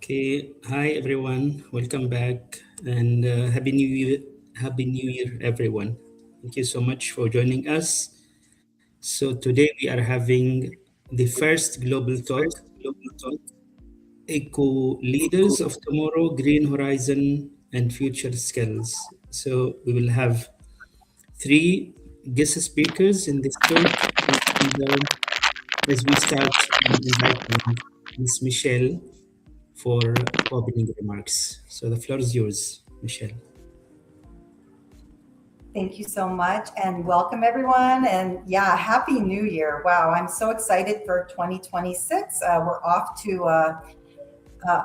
Okay, hi everyone. Welcome back and happy New Year. Happy New Year, everyone. Thank you so much for joining us. So today we are having the first global talk, Eco Leaders of Tomorrow, Green Horizon, and Future Skills. So we will have three guest speakers in this talk. And as we start, I'm inviting Ms. Michelle for opening remarks. So the floor is yours, Michelle. Thank you so much and welcome everyone. And yeah, Happy New Year. Wow, I'm so excited for 2026. We're off to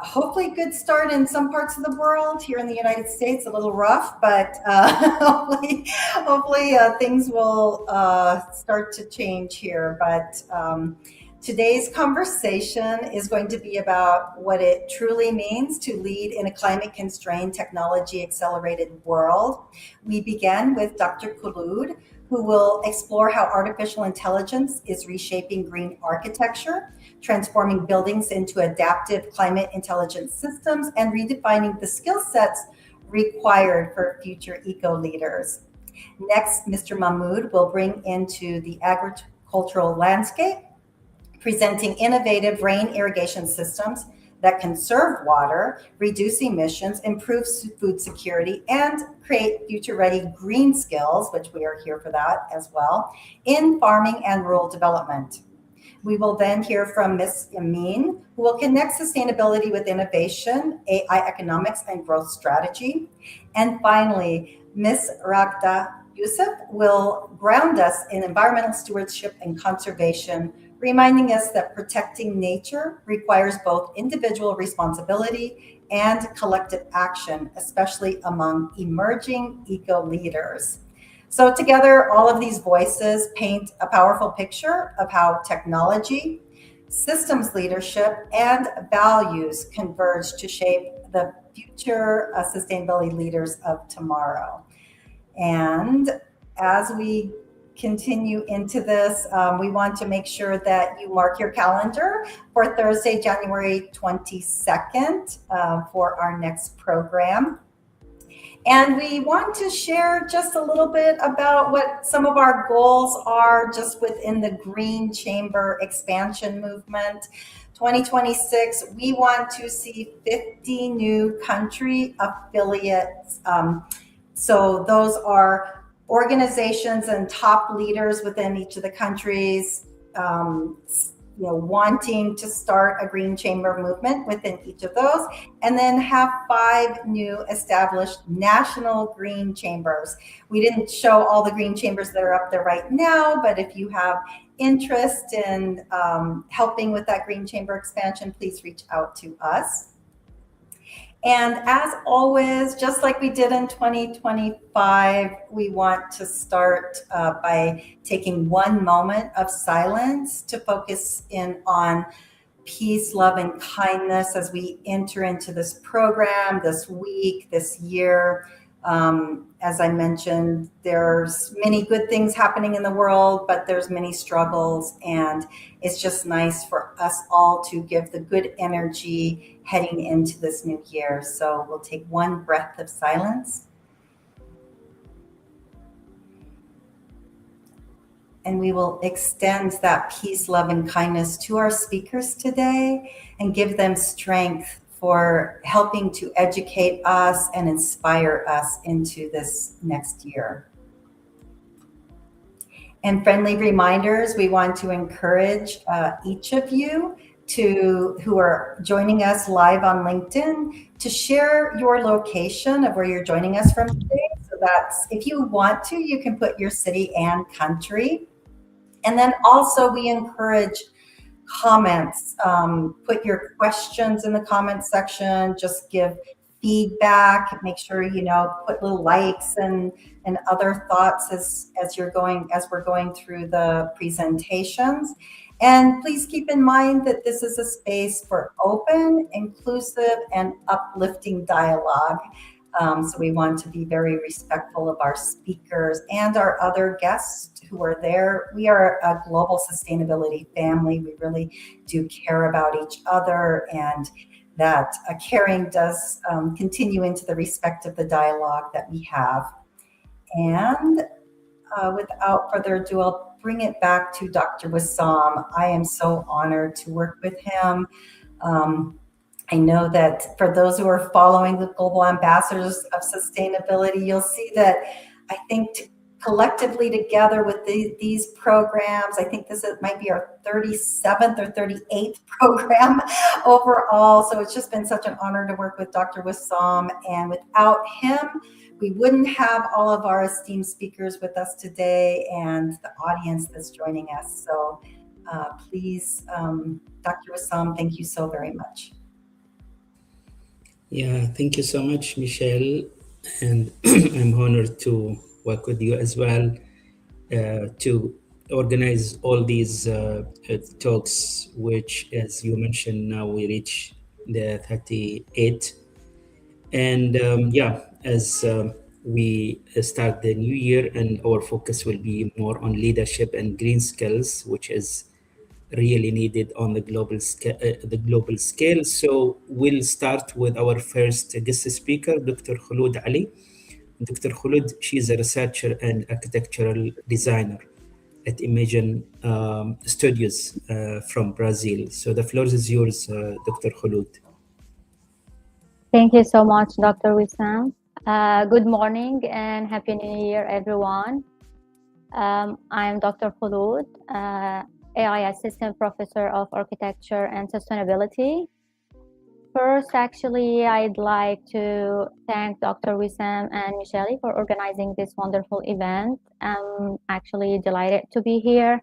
hopefully good start in some parts of the world. Here in the United States, a little rough, but hopefully things will start to change here. But today's conversation is going to be about what it truly means to lead in a climate constrained, technology accelerated world. We begin with Dr. Khulud, who will explore how artificial intelligence is reshaping green architecture, transforming buildings into adaptive climate intelligent systems, and redefining the skill sets required for future eco leaders. Next, Mr. Mahmood will bring into the agricultural landscape, presenting innovative rain irrigation systems that conserve water, reduce emissions, improve food security, and create future ready green skills, which we are here for that as well, in farming and rural development. We will then hear from Ms. Yamin, who will connect sustainability with innovation, AI economics, and growth strategy. And finally, Ms. Ragda Yusuf will ground us in environmental stewardship and conservation, reminding us that protecting nature requires both individual responsibility and collective action, especially among emerging eco leaders. So, together, all of these voices paint a powerful picture of how technology, systems leadership, and values converge to shape the future sustainability leaders of tomorrow. And as we continue into this, we want to make sure that you mark your calendar for Thursday, January 22nd, for our next program. And we want to share just a little bit about what some of our goals are just within the Green Chamber expansion movement. 2026, we want to see 50 new country affiliates. So those are organizations and top leaders within each of the countries, wanting to start a green chamber movement within each of those, and then have 5 new established national green chambers. We didn't show all the green chambers that are up there right now, but if you have interest in helping with that green chamber expansion, please reach out to us. And as always, just like we did in 2025, we want to start by taking one moment of silence to focus in on peace, love, and kindness as we enter into this program, this week, this year. As I mentioned, there's many good things happening in the world, but there's many struggles, and it's just nice for us all to give the good energy heading into this new year. So we'll take one breath of silence. And we will extend that peace, love, and kindness to our speakers today and give them strength for helping to educate us and inspire us into this next year. And friendly reminders, we want to encourage each of you who are joining us live on LinkedIn to share your location of where you're joining us from today. So that's, if you want to, you can put your city and country. And then also we encourage comments. Put your questions in the comments section. Just give feedback. Make sure put little likes and other thoughts as we're going through the presentations. And please keep in mind that this is a space for open, inclusive, and uplifting dialogue. So we want to be very respectful of our speakers and our other guests who are there. We are a global sustainability family. We really do care about each other, and that caring does continue into the respect of the dialogue that we have. And without further ado, I'll bring it back to Dr. Wissam. I am so honored to work with him. I know that for those who are following the Global Ambassadors of Sustainability, you'll see that I think collectively together with these programs, I think might be our 37th or 38th program overall. So it's just been such an honor to work with Dr. Wissam. And without him, we wouldn't have all of our esteemed speakers with us today and the audience that's joining us. So please, Dr. Wissam, thank you so very much. Yeah, thank you so much, Michelle. And I'm honored to work with you as well to organize all these talks, which, as you mentioned, now we reach the 38. And as we start the new year, and our focus will be more on leadership and green skills, which is really needed on the global scale. So we'll start with our first guest speaker, Dr. Khulud Ali. Dr. Khulud, she's a researcher and architectural designer at Imagine Studios from Brazil. So the floor is yours, Dr. Khulud. Thank you so much, Dr. Wissam. Good morning and Happy New Year, everyone. I'm Dr. Khulud, AI Assistant Professor of Architecture and Sustainability. First, actually, I'd like to thank Dr. Wissam and Michelle for organizing this wonderful event. I'm actually delighted to be here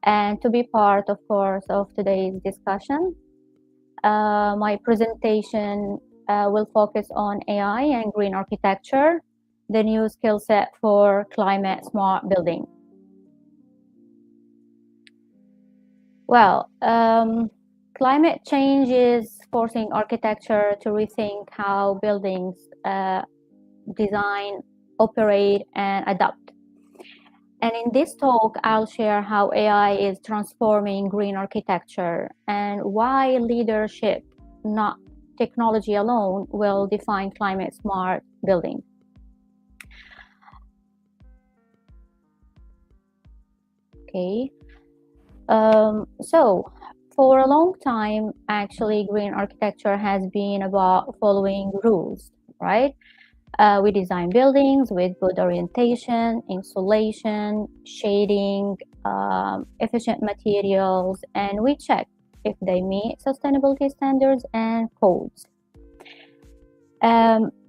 and to be part, of course, of today's discussion. My presentation will focus on AI and green architecture, the new skill set for climate smart building. Well, climate change is forcing architecture to rethink how buildings design, operate, and adapt. And in this talk, I'll share how AI is transforming green architecture and why leadership, not technology alone, will define climate smart building. Okay. So for a long time, actually, green architecture has been about following rules, right? We design buildings with good orientation, insulation, shading, efficient materials, and we check if they meet sustainability standards and codes.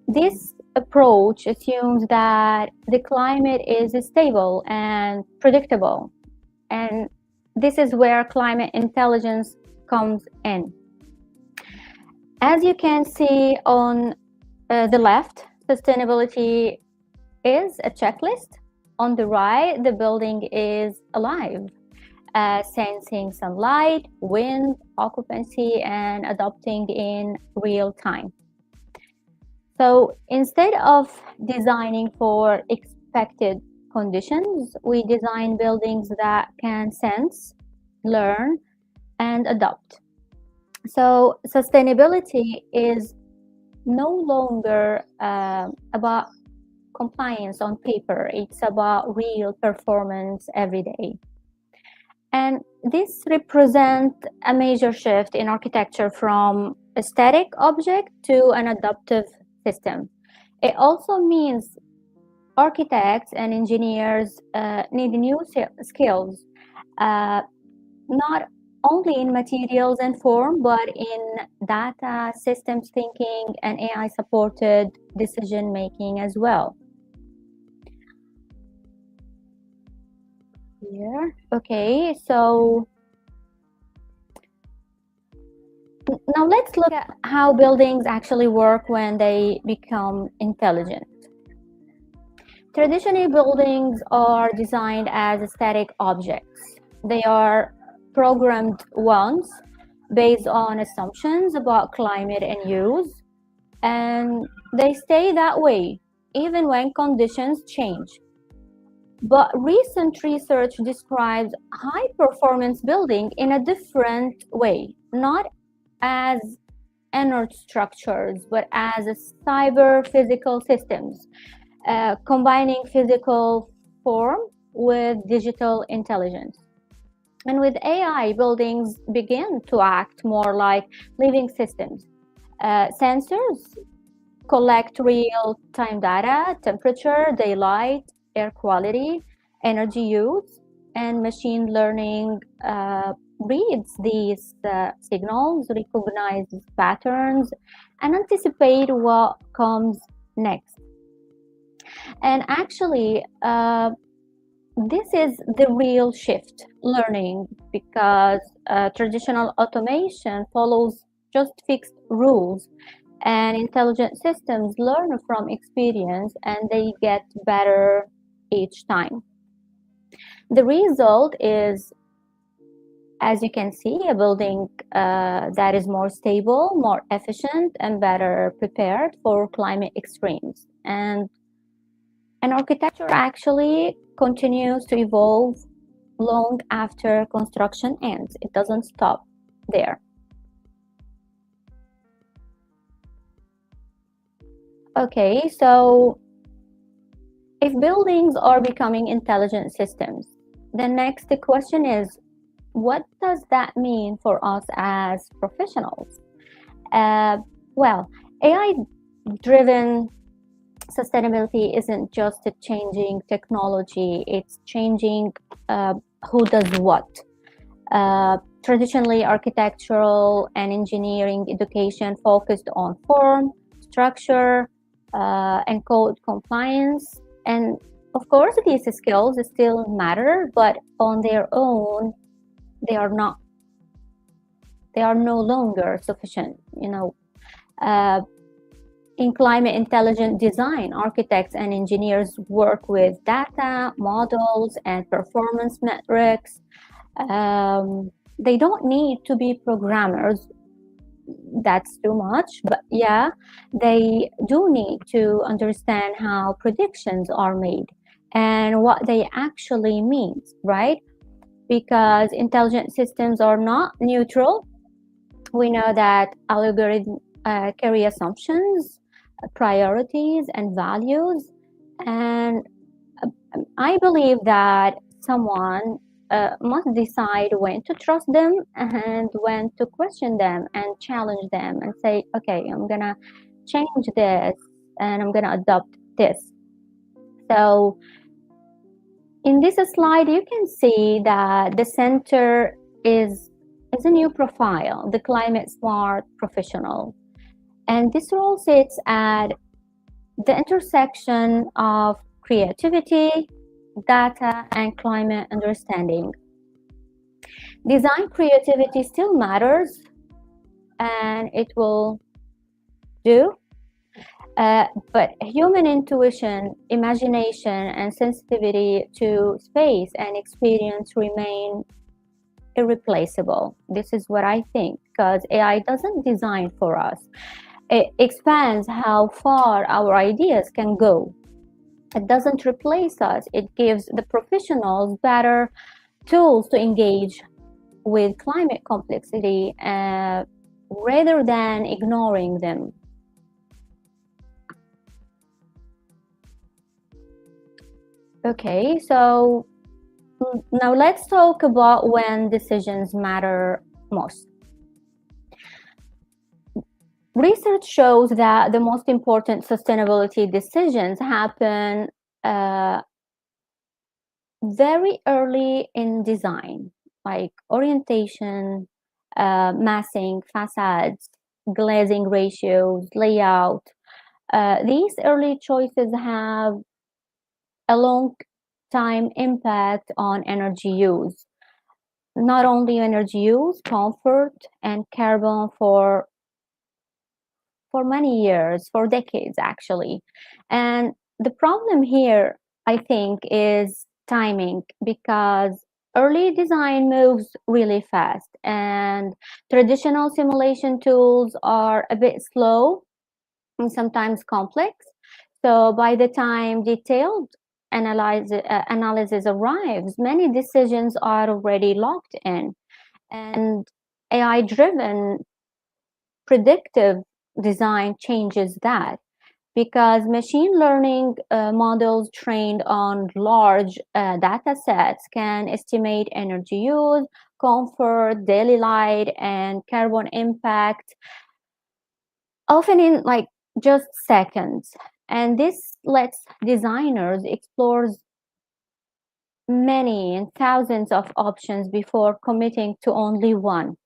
This approach assumes that the climate is stable and predictable, and this is where climate intelligence comes in. As you can see on the left, sustainability is a checklist. On the right, the building is alive, sensing sunlight, wind, occupancy, and adapting in real time. So instead of designing for expected conditions, we design buildings that can sense, learn, and adapt. So sustainability is no longer about compliance on paper. It's about real performance every day. And this represents a major shift in architecture from a static object to an adaptive system. It also means architects and engineers need new skills, not only in materials and form, but in data, systems thinking, and AI-supported decision-making as well. Here, okay, so now let's look at how buildings actually work when they become intelligent. Traditionally, buildings are designed as static objects. They are programmed once based on assumptions about climate and use, and they stay that way even when conditions change. But recent research describes high-performance building in a different way, not as inert structures, but as a cyber physical systems, combining physical form with digital intelligence. And with AI, buildings begin to act more like living systems. Sensors collect real-time data, temperature, daylight, air quality, energy use, and machine learning reads these signals, recognizes patterns, and anticipate what comes next. And actually, this is the real shift learning, because traditional automation follows just fixed rules, and intelligent systems learn from experience and they get better each time. The result is, as you can see, a building that is more stable, more efficient, and better prepared for climate extremes. And architecture actually continues to evolve long after construction ends. It doesn't stop there. Okay, so if buildings are becoming intelligent systems, the next question is, what does that mean for us as professionals? Well, AI-driven sustainability isn't just a changing technology, it's changing who does what. Traditionally, architectural and engineering education focused on form, structure, and code compliance. And of course, these skills still matter, but on their own, they are no longer sufficient. In climate intelligent design, architects and engineers work with data, models, and performance metrics. They don't need to be programmers. That's too much, but yeah, they do need to understand how predictions are made and what they actually mean, right? Because intelligent systems are not neutral. We know that algorithms carry assumptions, priorities, and values, and I believe that someone must decide when to trust them and when to question them and challenge them and say, okay, I'm gonna change this and I'm gonna adopt this. So in this slide, you can see that the center is a new profile, the climate smart professional. And this role sits at the intersection of creativity, data, and climate understanding. Design creativity still matters, and it will do, but human intuition, imagination, and sensitivity to space and experience remain irreplaceable. This is what I think, because AI doesn't design for us. It expands how far our ideas can go. It doesn't replace us. It gives the professionals better tools to engage with climate complexity rather than ignoring them. Okay, so now let's talk about when decisions matter most. Research shows that the most important sustainability decisions happen very early in design, like orientation, massing, facades, glazing ratios, layout. These early choices have a long time impact on energy use. Not only energy use, comfort, and carbon for many years, for decades actually. And the problem here, I think, is timing, because early design moves really fast and traditional simulation tools are a bit slow and sometimes complex. So by the time detailed analysis arrives, many decisions are already locked in. And AI-driven predictive design changes that, because machine learning models trained on large data sets can estimate energy use, comfort, daily light, and carbon impact, often in like just seconds. And this lets designers explore many and thousands of options before committing to only one,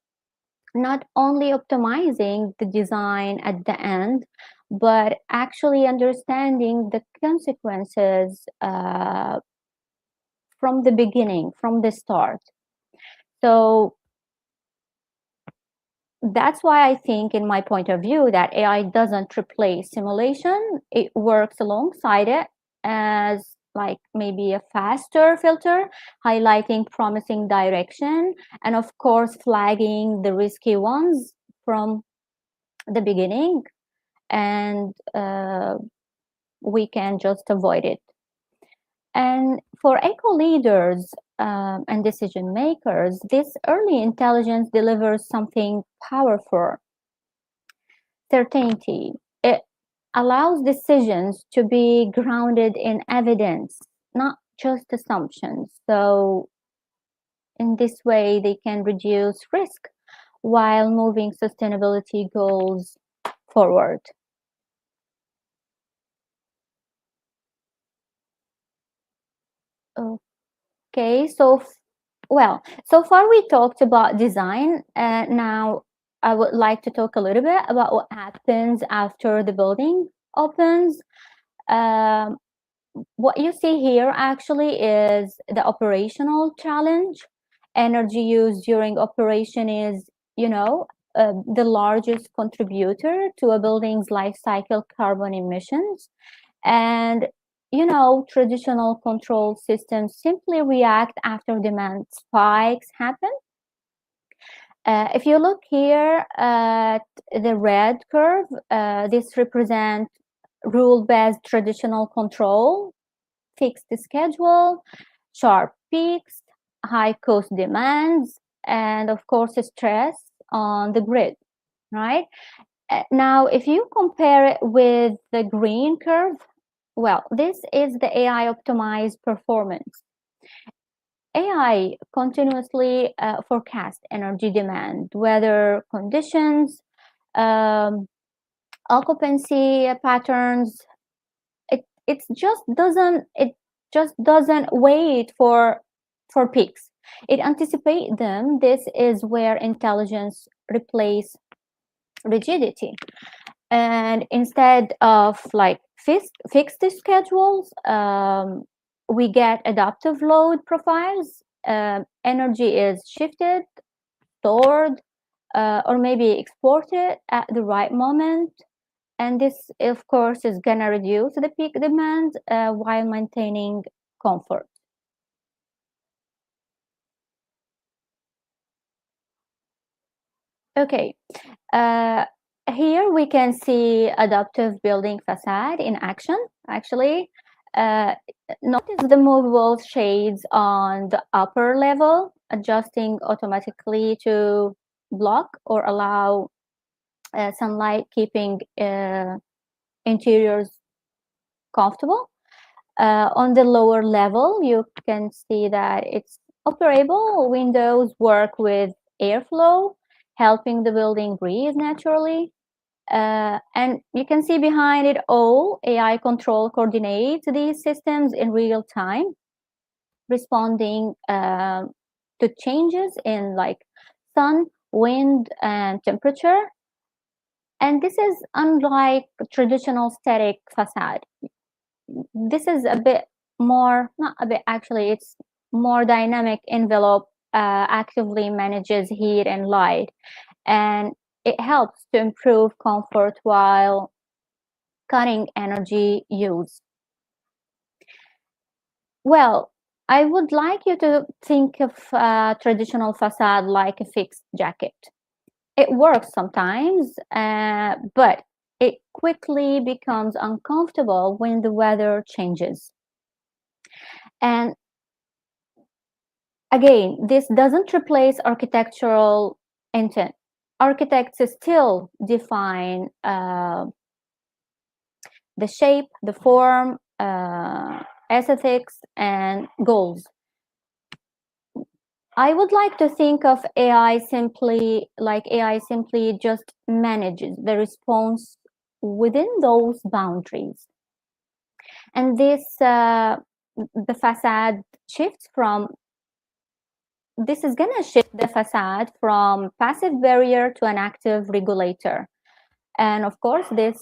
not only optimizing the design at the end, but actually understanding the consequences from the beginning, from the start. So that's why I think, in my point of view, that AI doesn't replace simulation. It works alongside it as like maybe a faster filter, highlighting promising direction, and of course flagging the risky ones from the beginning, and we can just avoid it. And for eco leaders and decision makers, this early intelligence delivers something powerful: certainty. It allows decisions to be grounded in evidence, not just assumptions. So, in this way, they can reduce risk while moving sustainability goals forward. Okay, so so far we talked about design. Now I would like to talk a little bit about what happens after the building opens. Um, what you see here actually is the operational challenge. Energy use during operation is, the largest contributor to a building's life cycle carbon emissions. And traditional control systems simply react after demand spikes happen. If you look here at the red curve, this represents rule-based traditional control, fixed schedule, sharp peaks, high cost demands, and of course stress on the grid, right? Now, if you compare it with the green curve, well, this is the AI optimized performance. AI continuously forecasts energy demand, weather conditions, um, occupancy patterns. It just doesn't wait for peaks. It anticipates them. This is where intelligence replaces rigidity. And instead of like fixed schedules, we get adaptive load profiles. Energy is shifted, stored, or maybe exported at the right moment. And this, of course, is going to reduce the peak demand while maintaining comfort. Okay. Here we can see adaptive building facade in action, actually. Notice the movable shades on the upper level, adjusting automatically to block or allow sunlight, keeping interiors comfortable. On the lower level, you can see that it's operable. Windows work with airflow, helping the building breathe naturally. And you can see behind it all, AI control coordinates these systems in real time, responding to changes in like sun, wind, and temperature. And this is unlike traditional static facade. This is a bit more, not a bit actually, it's more dynamic envelope, actively manages heat and light. And it helps to improve comfort while cutting energy use. Well, I would like you to think of a traditional facade like a fixed jacket. It works sometimes, but it quickly becomes uncomfortable when the weather changes. And again, this doesn't replace architectural intent. architects still define the shape, the form, aesthetics, and goals. I would like to think of AI simply just manages the response within those boundaries. And this, the facade shifts from, this is going to shift the facade from passive barrier to an active regulator. And of course, this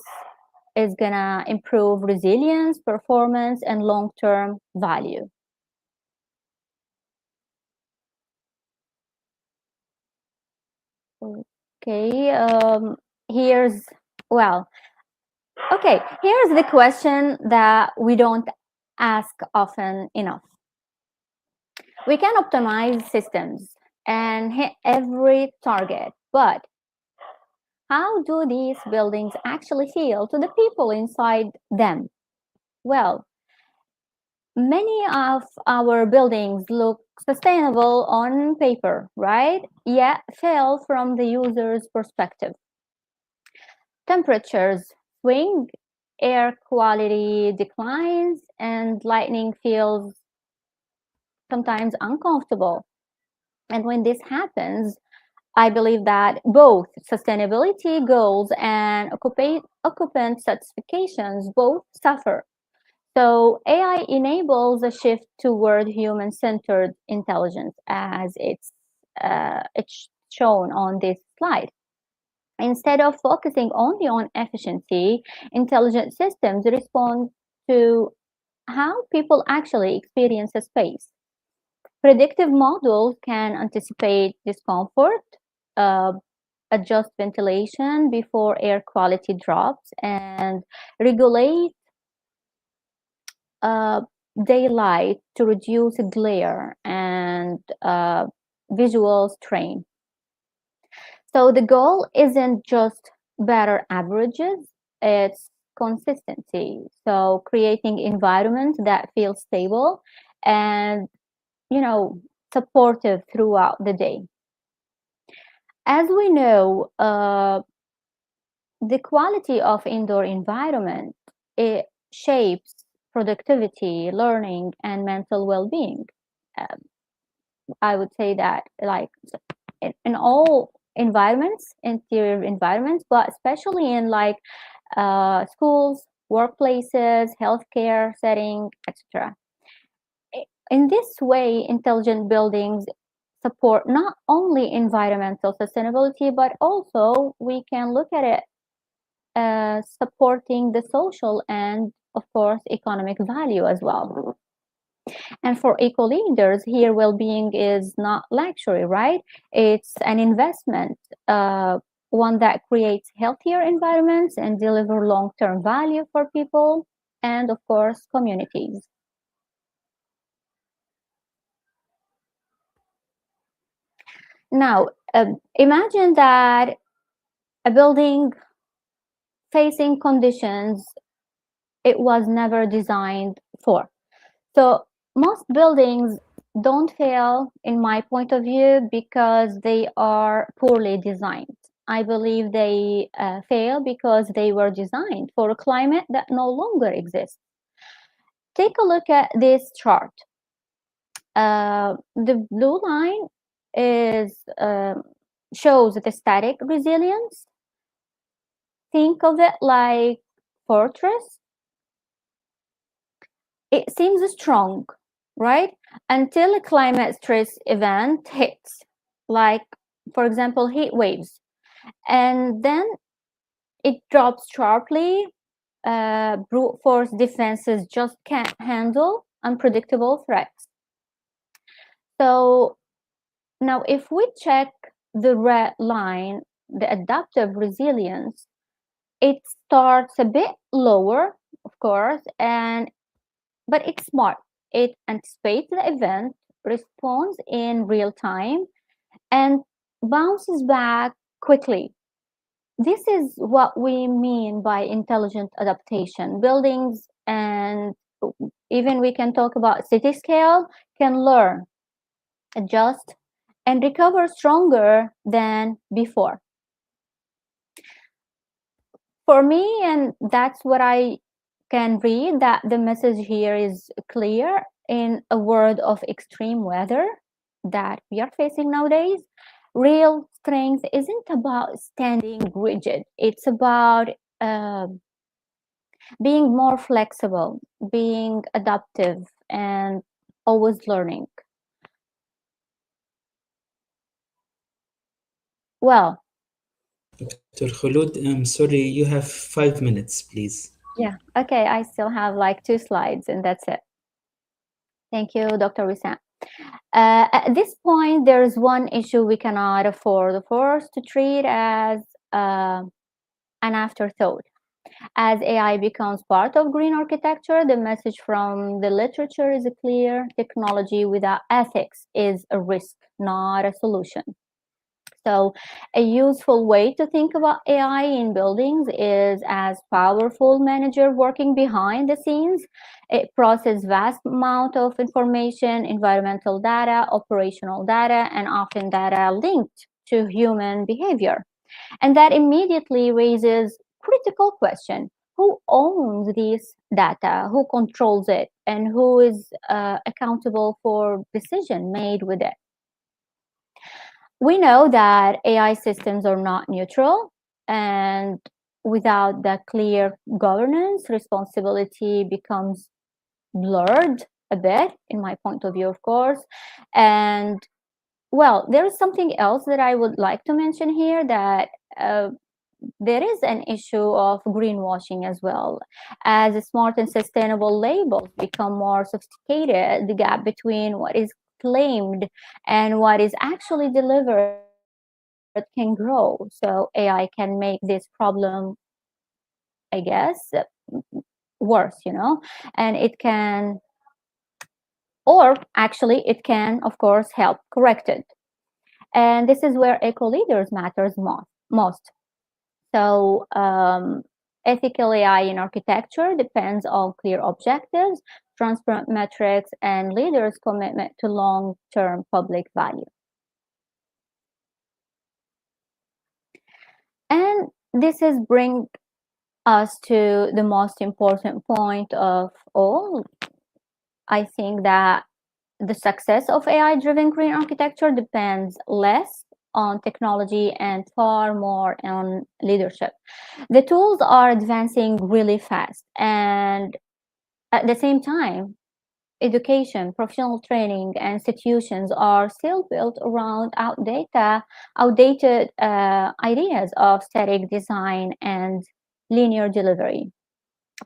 is going to improve resilience, performance, and long-term value. Okay, here's the question that we don't ask often enough. We can optimize systems and hit every target, but how do these buildings actually feel to the people inside them? Well, many of our buildings look sustainable on paper, right? Yet fail from the user's perspective. Temperatures swing, air quality declines, and lighting feels sometimes uncomfortable. And when this happens, I believe that both sustainability goals and occupant certifications both suffer. So AI enables a shift toward human-centered intelligence, as it's shown on this slide. Instead of focusing only on efficiency, intelligent systems respond to how people actually experience a space. Predictive models can anticipate discomfort, adjust ventilation before air quality drops, and regulate daylight to reduce glare and visual strain. So the goal isn't just better averages, it's consistency. So creating environments that feel stable and, supportive throughout the day. As we know, the quality of indoor environment, it shapes productivity, learning, and mental well-being. I would say that, like, in all environments, interior environments, but especially in schools, workplaces, healthcare setting, etc. In this way, intelligent buildings support not only environmental sustainability, but also we can look at it supporting the social and, of course, economic value as well. And for eco-leaders, here well-being is not luxury, right? It's an investment, one that creates healthier environments and deliver long-term value for people and, of course, communities. Now, imagine that a building facing conditions it was never designed for. So most buildings don't fail, in my point of view, because they are poorly designed. I believe they fail because they were designed for a climate that no longer exists. Take a look at this chart. The blue line is shows the static resilience. Think of it like fortress. It seems strong, right? Until a climate stress event hits, like, for example, heat waves. And then it drops sharply. Brute force defenses just can't handle unpredictable threats. So now if we check the red line, the adaptive resilience, it starts a bit lower, of course, but it's smart. It anticipates the event, responds in real time, and bounces back quickly. This is what we mean by intelligent adaptation. Buildings, and even we can talk about city scale, can learn, adjust, and recover stronger than before. For me, and that's what I can read, that the message here is clear. In a world of extreme weather that we are facing nowadays, real strength isn't about standing rigid. It's about being more flexible, being adaptive, and always learning. Well, Dr. Khulud, I'm sorry, you have 5 minutes, please. yeah, okay, I still have like 2 slides and that's it. Thank you, Dr. Wissam. At this point, there is one issue we cannot afford for us to treat as an afterthought. As AI becomes part of green architecture, the message from the literature is clear. Technology without ethics is a risk, not a solution. So a useful way to think about AI in buildings is as powerful manager working behind the scenes. It processes vast amount of information, environmental data, operational data, and often data linked to human behavior. And that immediately raises critical question. Who owns this data? Who controls it? And who is accountable for decision made with it? We know that AI systems are not neutral, and without that clear governance, responsibility becomes blurred a bit, in my point of view, of course. And well, there is something else that I would like to mention here, that there is an issue of greenwashing as well. As smart and sustainable labels become more sophisticated, the gap between what is claimed and what is actually delivered can grow. So AI can make this problem, I guess, worse, and it can, or actually it can, of course, help correct it. And this is where eco leaders matters most. So ethical AI in architecture depends on clear objectives, transparent metrics, and leaders' commitment to long-term public value. And this is bring us to the most important point of all. I think that the success of AI-driven green architecture depends less on technology and far more on leadership. The tools are advancing really fast, and at the same time, education, professional training, and institutions are still built around outdated ideas of static design and linear delivery.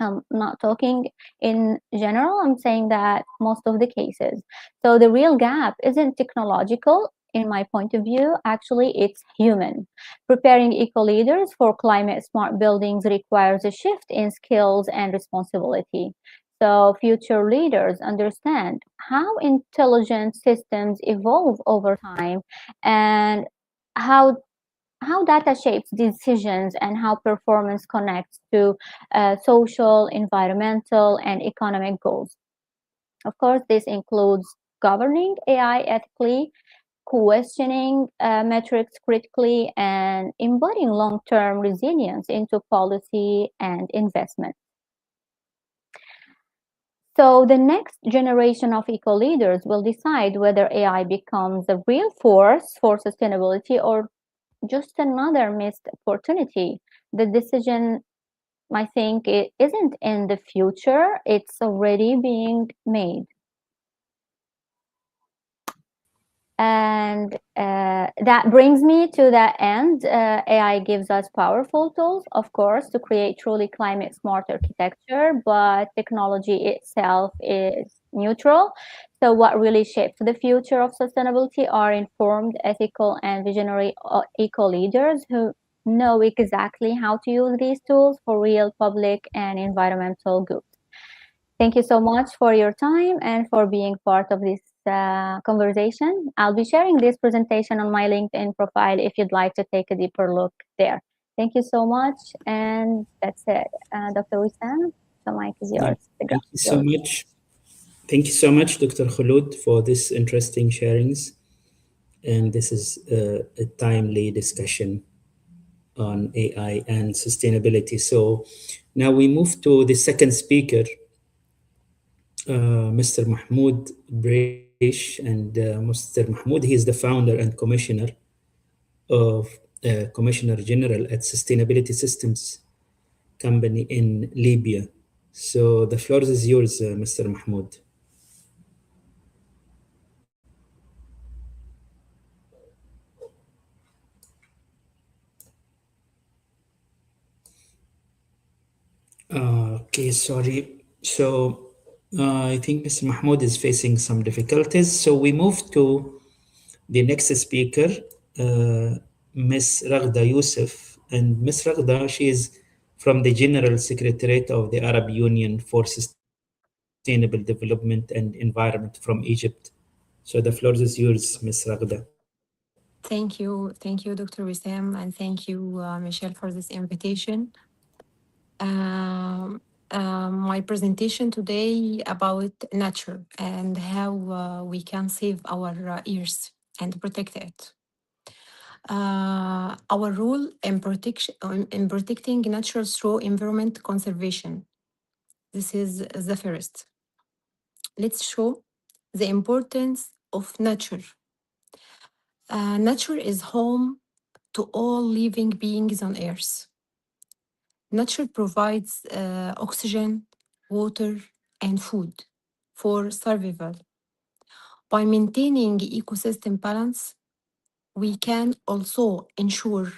I'm not talking in general, I'm saying that most of the cases. So the real gap isn't technological, in my point of view, actually it's human. Preparing eco leaders for climate smart buildings requires a shift in skills and responsibility. So future leaders understand how intelligent systems evolve over time, and how data shapes decisions, and how performance connects to social, environmental, and economic goals. Of course, this includes governing AI ethically, questioning metrics critically, and embodying long-term resilience into policy and investment. So the next generation of eco leaders will decide whether AI becomes a real force for sustainability or just another missed opportunity. The decision, I think, it isn't in the future, it's already being made. And that brings me to the end. AI gives us powerful tools, of course, to create truly climate smart architecture, but technology itself is neutral. So what really shapes the future of sustainability are informed, ethical, and visionary eco leaders who know exactly how to use these tools for real public and environmental good. Thank you so much for your time and for being part of this conversation. I'll be sharing this presentation on my LinkedIn profile if you'd like to take a deeper look there. Thank you so much, and that's it. Dr. Wissam, the mic is yours. Thank you so much. Thank you so much, Dr. Khulud, for this interesting sharings. And this is a timely discussion. on AI and sustainability. So now we move to the second speaker, Mr. Mahmoud Breish. And Mr. Mahmoud, he is the founder and Commissioner General at Sustainability Systems Company in Libya. So the floor is yours, Mr. Mahmoud. Okay, sorry. So I think Mr. Mahmoud is facing some difficulties. So we move to the next speaker, Ms. Raghda Youssef. And Ms. Raghda, she is from the General Secretariat of the Arab Union for Sustainable Development and Environment from Egypt. So the floor is yours, Ms. Raghda. Thank you, Dr. Wissam, and thank you, Michelle, for this invitation. My presentation today about nature and how we can save our earth and protect it. Our role in protecting nature through environment conservation. This is the first. Let's show the importance of nature. Nature is home to all living beings on Earth. Nature provides oxygen, water, and food for survival. By maintaining ecosystem balance, we can also ensure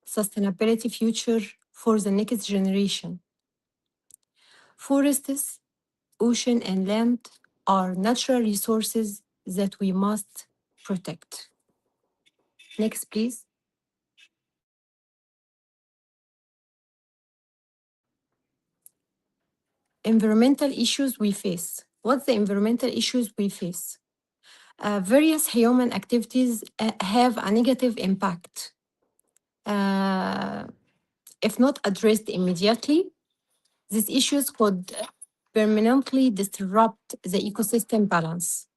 sustainability future for the next generation. Forests, ocean, and land are natural resources that we must protect. Next, please. Environmental issues we face. What's the environmental issues we face? Various human activities have a negative impact. If not addressed immediately, these issues could permanently disrupt the ecosystem balance.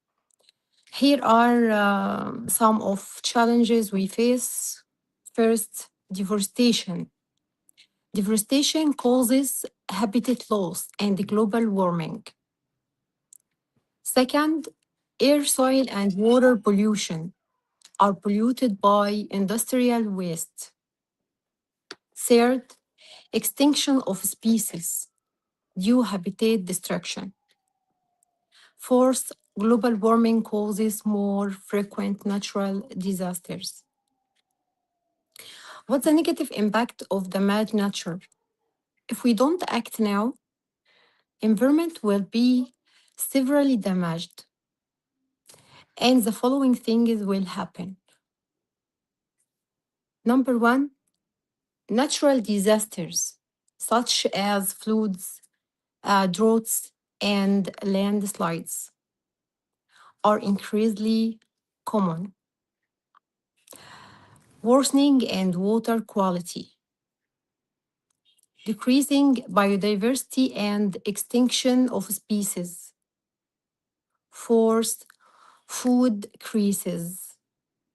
Here are some of challenges we face. First, deforestation. Deforestation causes habitat loss and global warming. Second, air, soil, and water pollution are polluted by industrial waste. Third, extinction of species due habitat destruction. Fourth, global warming causes more frequent natural disasters. What's the negative impact of damaged nature? If we don't act now, environment will be severely damaged. And the following things will happen. Number one, natural disasters such as floods, droughts, and landslides are increasingly common. Worsening and water quality, decreasing biodiversity and extinction of species. Fourth, food crisis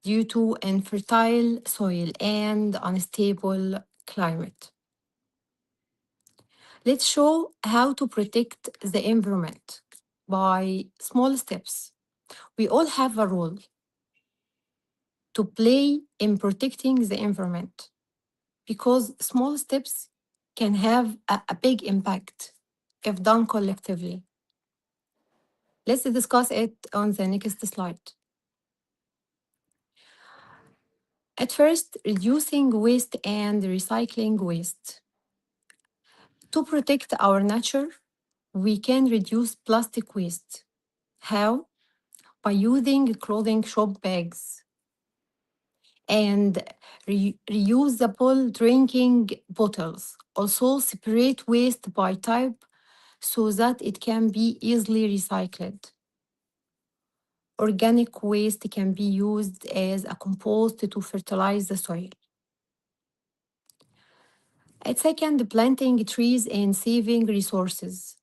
due to infertile soil and unstable climate. Let's show how to protect the environment by small steps. We all have a role to play in protecting the environment because small steps can have a big impact if done collectively. Let's discuss it on the next slide. At first, reducing waste and recycling waste. To protect our nature, we can reduce plastic waste. How? By using clothing shop bags and reusable drinking bottles. Also, separate waste by type so that it can be easily recycled. Organic waste can be used as a compost to fertilize the soil. At second, planting trees and saving resources.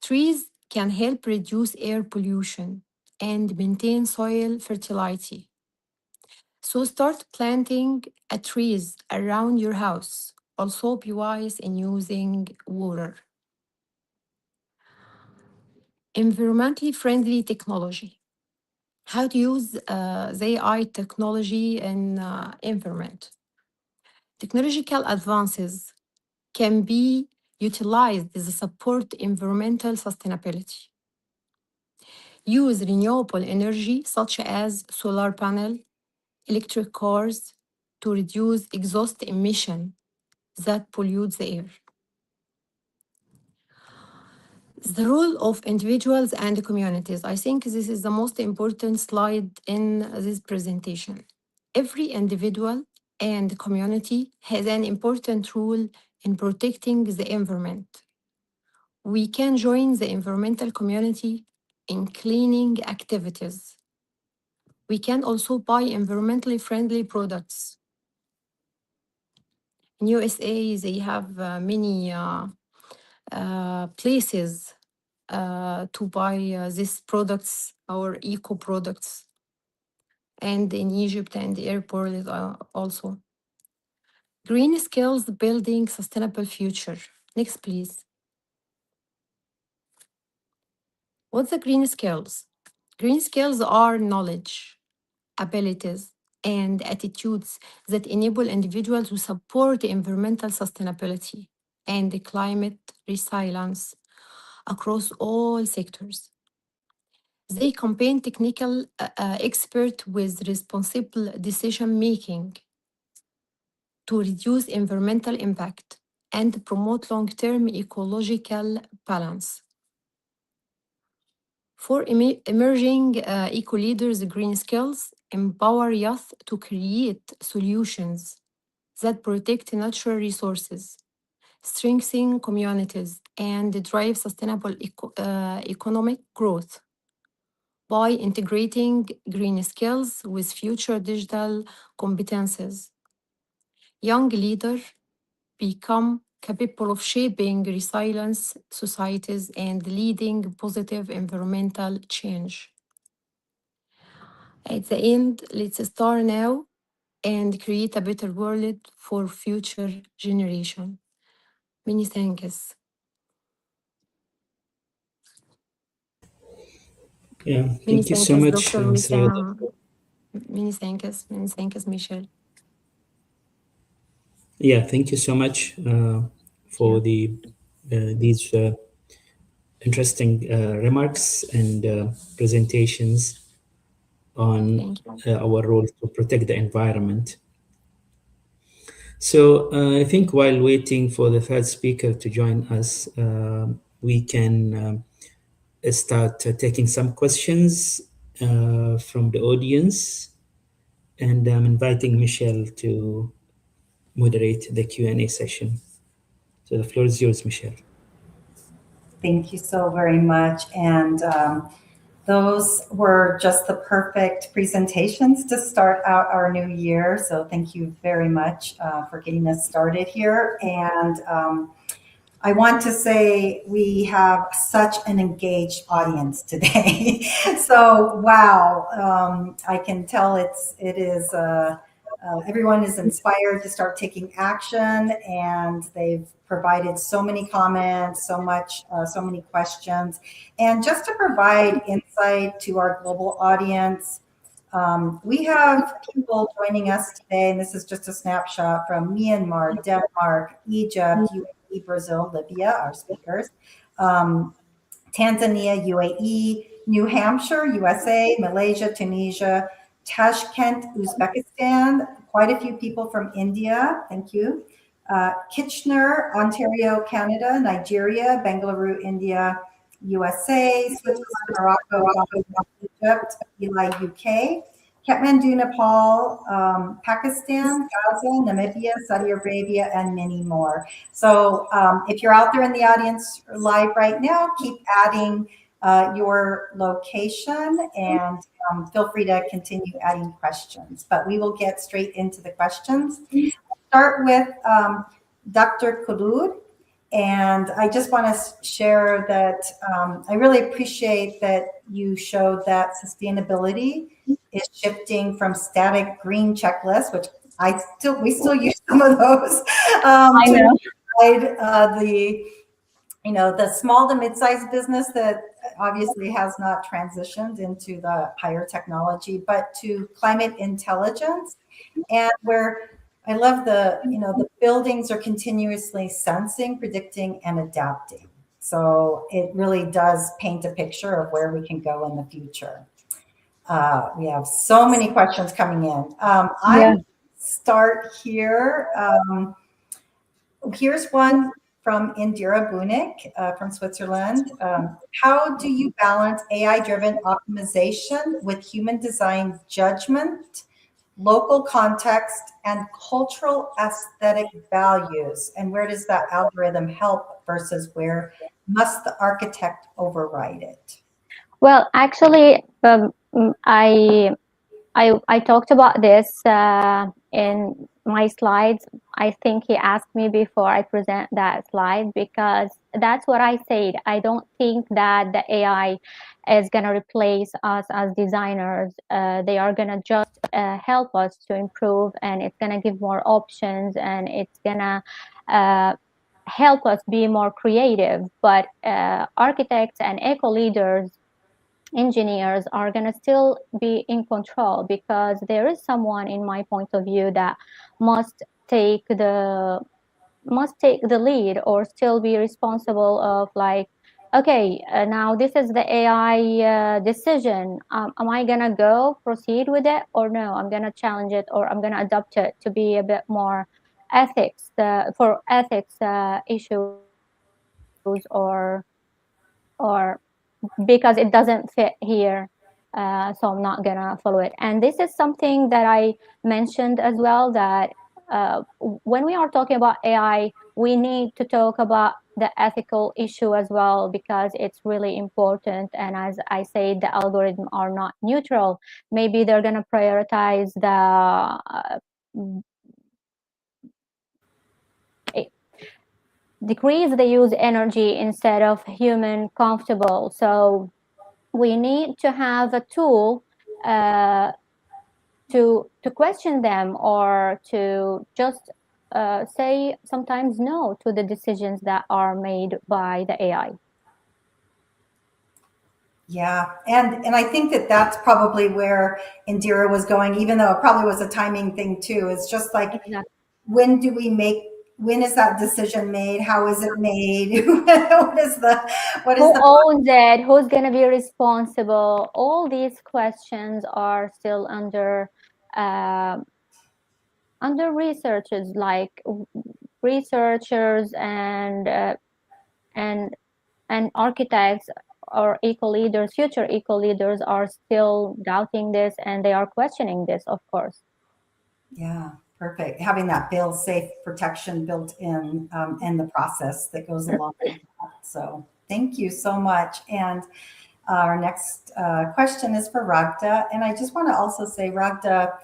Trees can help reduce air pollution and maintain soil fertility. So start planting trees around your house. Also be wise in using water. Environmentally friendly technology. How to use the AI technology in environment. Technological advances can be utilized to support environmental sustainability. Use renewable energy such as solar panel, electric cars to reduce exhaust emission that pollutes the air. The role of individuals and communities. I think this is the most important slide in this presentation. Every individual and community has an important role in protecting the environment. We can join the environmental community in cleaning activities. We can also buy environmentally friendly products. In USA, they have many places to buy these products, our eco products, and in Egypt and the airport also. Green skills building sustainable future. Next, please. What's the green skills? Green skills are knowledge, abilities, and attitudes that enable individuals to support environmental sustainability and the climate resilience across all sectors. They combine technical expert with responsible decision making to reduce environmental impact and promote long-term ecological balance. For emerging eco-leaders, green skills empower youth to create solutions that protect natural resources, strengthen communities, and drive sustainable economic growth. By integrating green skills with future digital competences, young leaders become capable of shaping resilient societies and leading positive environmental change. At the end, let's start now and create a better world for future generation. Many thanks. Yeah, Many thank you so thanks, much, Dr. Ms. Riyadh. Wissam. Many thanks, Michelle. Yeah, thank you so much for Yeah. these interesting remarks and presentations on Thank you. our role to protect the environment. So I think while waiting for the third speaker to join us, we can start taking some questions from the audience, and I'm inviting Michelle to moderate the Q&A session. So the floor is yours, Michelle. Thank you so very much. And those were just the perfect presentations to start out our new year. So thank you very much for getting us started here. And I want to say we have such an engaged audience today. So wow, I can tell it is everyone is inspired to start taking action, and they've provided so many comments, so many questions, and just to provide insight to our global audience. We have people joining us today, and this is just a snapshot from Myanmar, Denmark, Egypt, UAE, Brazil, Libya, our speakers, Tanzania, UAE, New Hampshire, USA, Malaysia, Tunisia, Tashkent, Uzbekistan, quite a few people from India, thank you. Kitchener, Ontario, Canada, Nigeria, Bangalore, India, USA, Switzerland, Morocco, Egypt, Eli, UK, Kathmandu, Nepal, Pakistan, Gaza, Namibia, Saudi Arabia, and many more. So if you're out there in the audience live right now, keep adding your location, and feel free to continue adding questions. But we will get straight into the questions. We'll start with Dr. Khulud. And I just want to share that I really appreciate that you showed that sustainability is shifting from static green checklists, which we still use some of those, I to know. provide the small to mid-sized business that obviously has not transitioned into the higher technology, but to climate intelligence, and where I love the buildings are continuously sensing, predicting, and adapting. So it really does paint a picture of where we can go in the future. We have so many questions coming in. I start here. Here's one from Indira Bunik from Switzerland. How do you balance AI-driven optimization with human design judgment, local context, and cultural aesthetic values? And where does that algorithm help versus where must the architect override it? Well, actually, I talked about this in my slides. I think he asked me before I present that slide, because that's what I said. I don't think that the AI is going to replace us as designers. They are going to just help us to improve, and it's going to give more options, and it's going to help us be more creative. But architects and eco leaders, engineers are going to still be in control, because there is someone, in my point of view, that must take the lead, or still be responsible of, like, okay, now this is the AI decision. Am I going to proceed with it, or no, I'm going to challenge it, or I'm going to adapt it to be a bit more ethics, for ethics issues, or because it doesn't fit here, so I'm not gonna follow it. And this is something that I mentioned as well, that when we are talking about AI, we need to talk about the ethical issue as well, because it's really important. And as I say, the algorithms are not neutral. Maybe they're gonna prioritize decrease the use energy instead of human comfortable. So we need to have a tool to question them, or to just say sometimes no to the decisions that are made by the AI. Yeah, and I think that that's probably where Indira was going, even though it probably was a timing thing too. It's just like, Exactly. when is that decision made? How is it made? what is Who the owns it? Who's going to be responsible? All these questions are still under researchers, like researchers and architects, or eco leaders, future eco leaders, are still doubting this, and they are questioning this, of course. Yeah, perfect. Having that fail-safe protection built in the process that goes along with that. So thank you so much. And our next question is for Ragda. And I just want to also say, Ragda,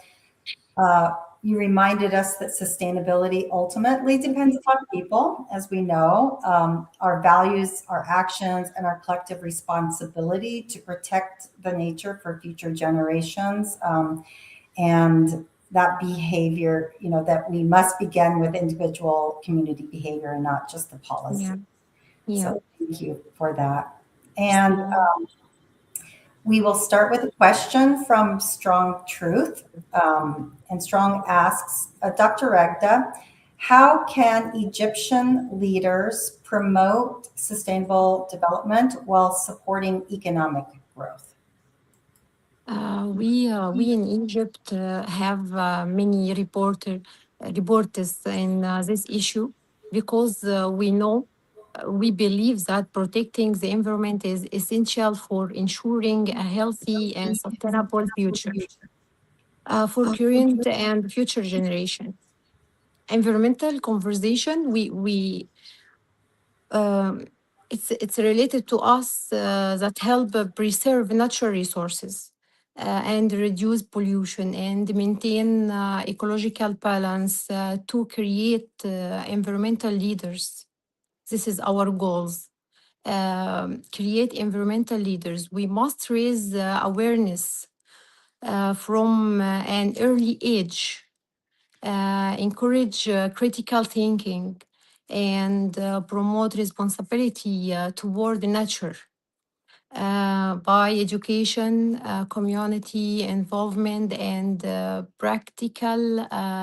you reminded us that sustainability ultimately depends upon people, as we know, our values, our actions, and our collective responsibility to protect the nature for future generations. And that behavior, that we must begin with individual community behavior and not just the policy. Yeah. So thank you for that. And we will start with a question from Strong Truth. And Strong asks, Dr. Ragda, how can Egyptian leaders promote sustainable development while supporting economic growth? We in Egypt have many reporters in this issue, because we believe that protecting the environment is essential for ensuring a healthy and sustainable future for current and future generations. Environmental conversation, it's related to us that help preserve natural resources and reduce pollution and maintain ecological balance to create environmental leaders. This is our goals. Create environmental leaders. We must raise awareness from an early age, encourage critical thinking, and promote responsibility toward nature by education, community involvement, and practical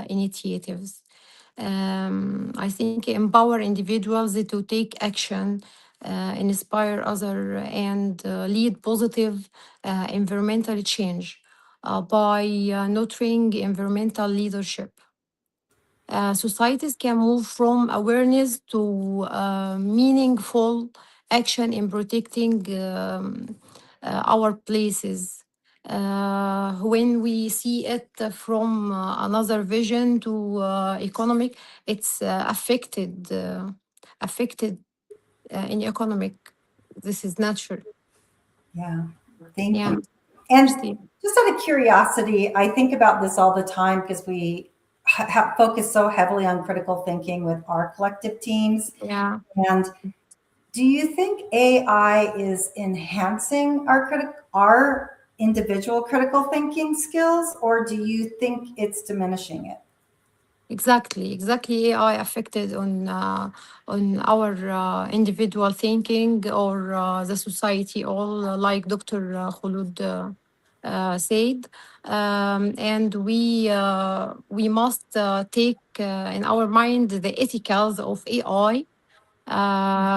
initiatives. I think empower individuals to take action, inspire others, and lead positive environmental change by nurturing environmental leadership. Societies can move from awareness to meaningful action in protecting our places. When we see it from another vision to economic, it's affected in economic. This is natural. Yeah. Thank Yeah. you. And Steve. just out of curiosity, I think about this all the time because we have focused so heavily on critical thinking with our collective teams. Yeah. And do you think AI is enhancing our individual critical thinking skills, or do you think it's diminishing it? Exactly. AI affected on our individual thinking or the society, all like Dr. Khulud said, and we must take in our mind the ethicals of AI.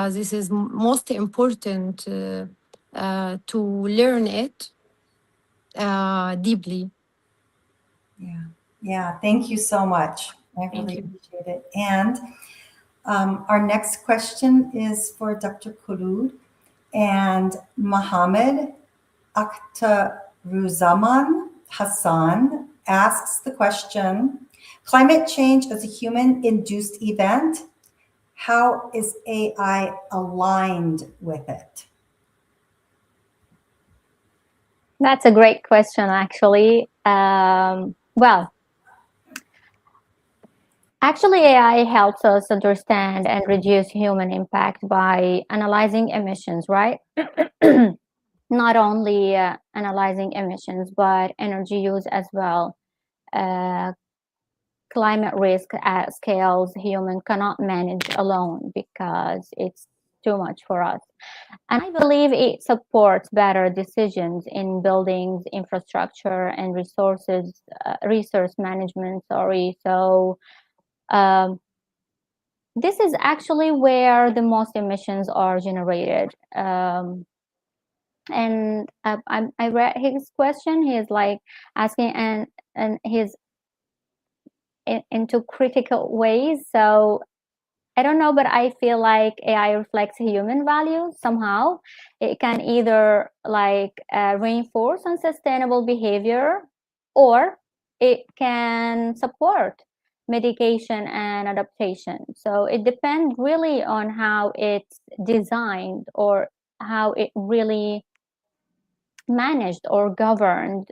This is most important to learn it deeply. Yeah. Yeah. Thank you so much. I Thank really you. appreciate it. And our next question is for Dr. Khulud and Mohammed Akhtaruzaman Hassan asks the question, climate change is a human induced event. How is AI aligned with it? That's a great question, actually. Well, actually, AI helps us understand and reduce human impact by analyzing emissions, right? Not only analyzing emissions, but energy use as well. Uh, Climate risk at scales human cannot manage alone because it's too much for us. And I believe it supports better decisions in buildings, infrastructure, and resource management. Sorry. So um, this is actually where the most emissions are generated. And I read his question. He is like asking, and he's into critical ways. So I don't know, but I feel like AI reflects human values somehow. It can either like reinforce unsustainable behavior, or it can support medication and adaptation. So it depends really on how it's designed or how it really managed or governed.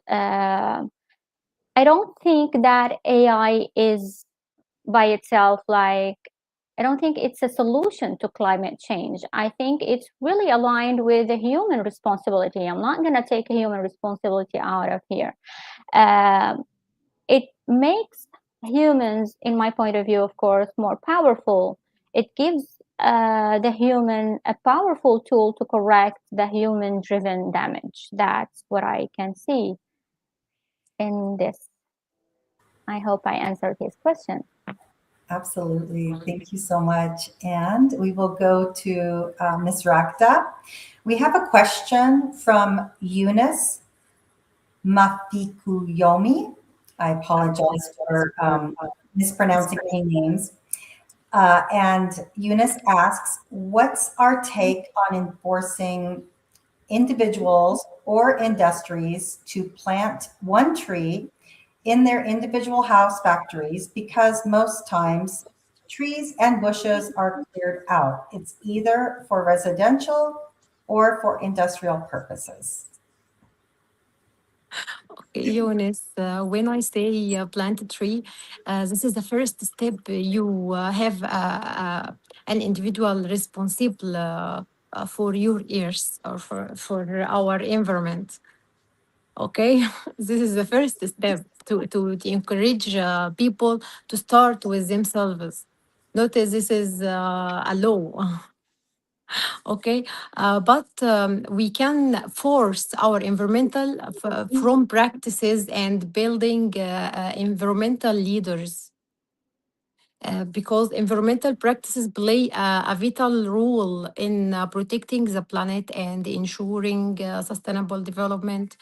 I don't think that AI is by itself like, I don't think it's a solution to climate change. I think it's really aligned with the human responsibility. I'm not going to take human responsibility out of here. It makes humans, in my point of view, of course, more powerful. It gives the human a powerful tool to correct the human driven damage. That's what I can see in this. I hope I answered his question. Absolutely. Thank you so much. And we will go to Ms. Rakta. We have a question from Eunice Mafikuyomi. I apologize for mispronouncing any names. And Eunice asks, what's our take on enforcing individuals or industries to plant one tree in their individual house factories, because most times trees and bushes are cleared out. It's either for residential or for industrial purposes. Eunice, when I say plant a tree, this is the first step. You have an individual responsible for your earth or for our environment. Okay, this is the first step to encourage people to start with themselves. Notice this is a law. Okay, but we can force our environmental from practices and building environmental leaders. Because environmental practices play a vital role in protecting the planet and ensuring sustainable development.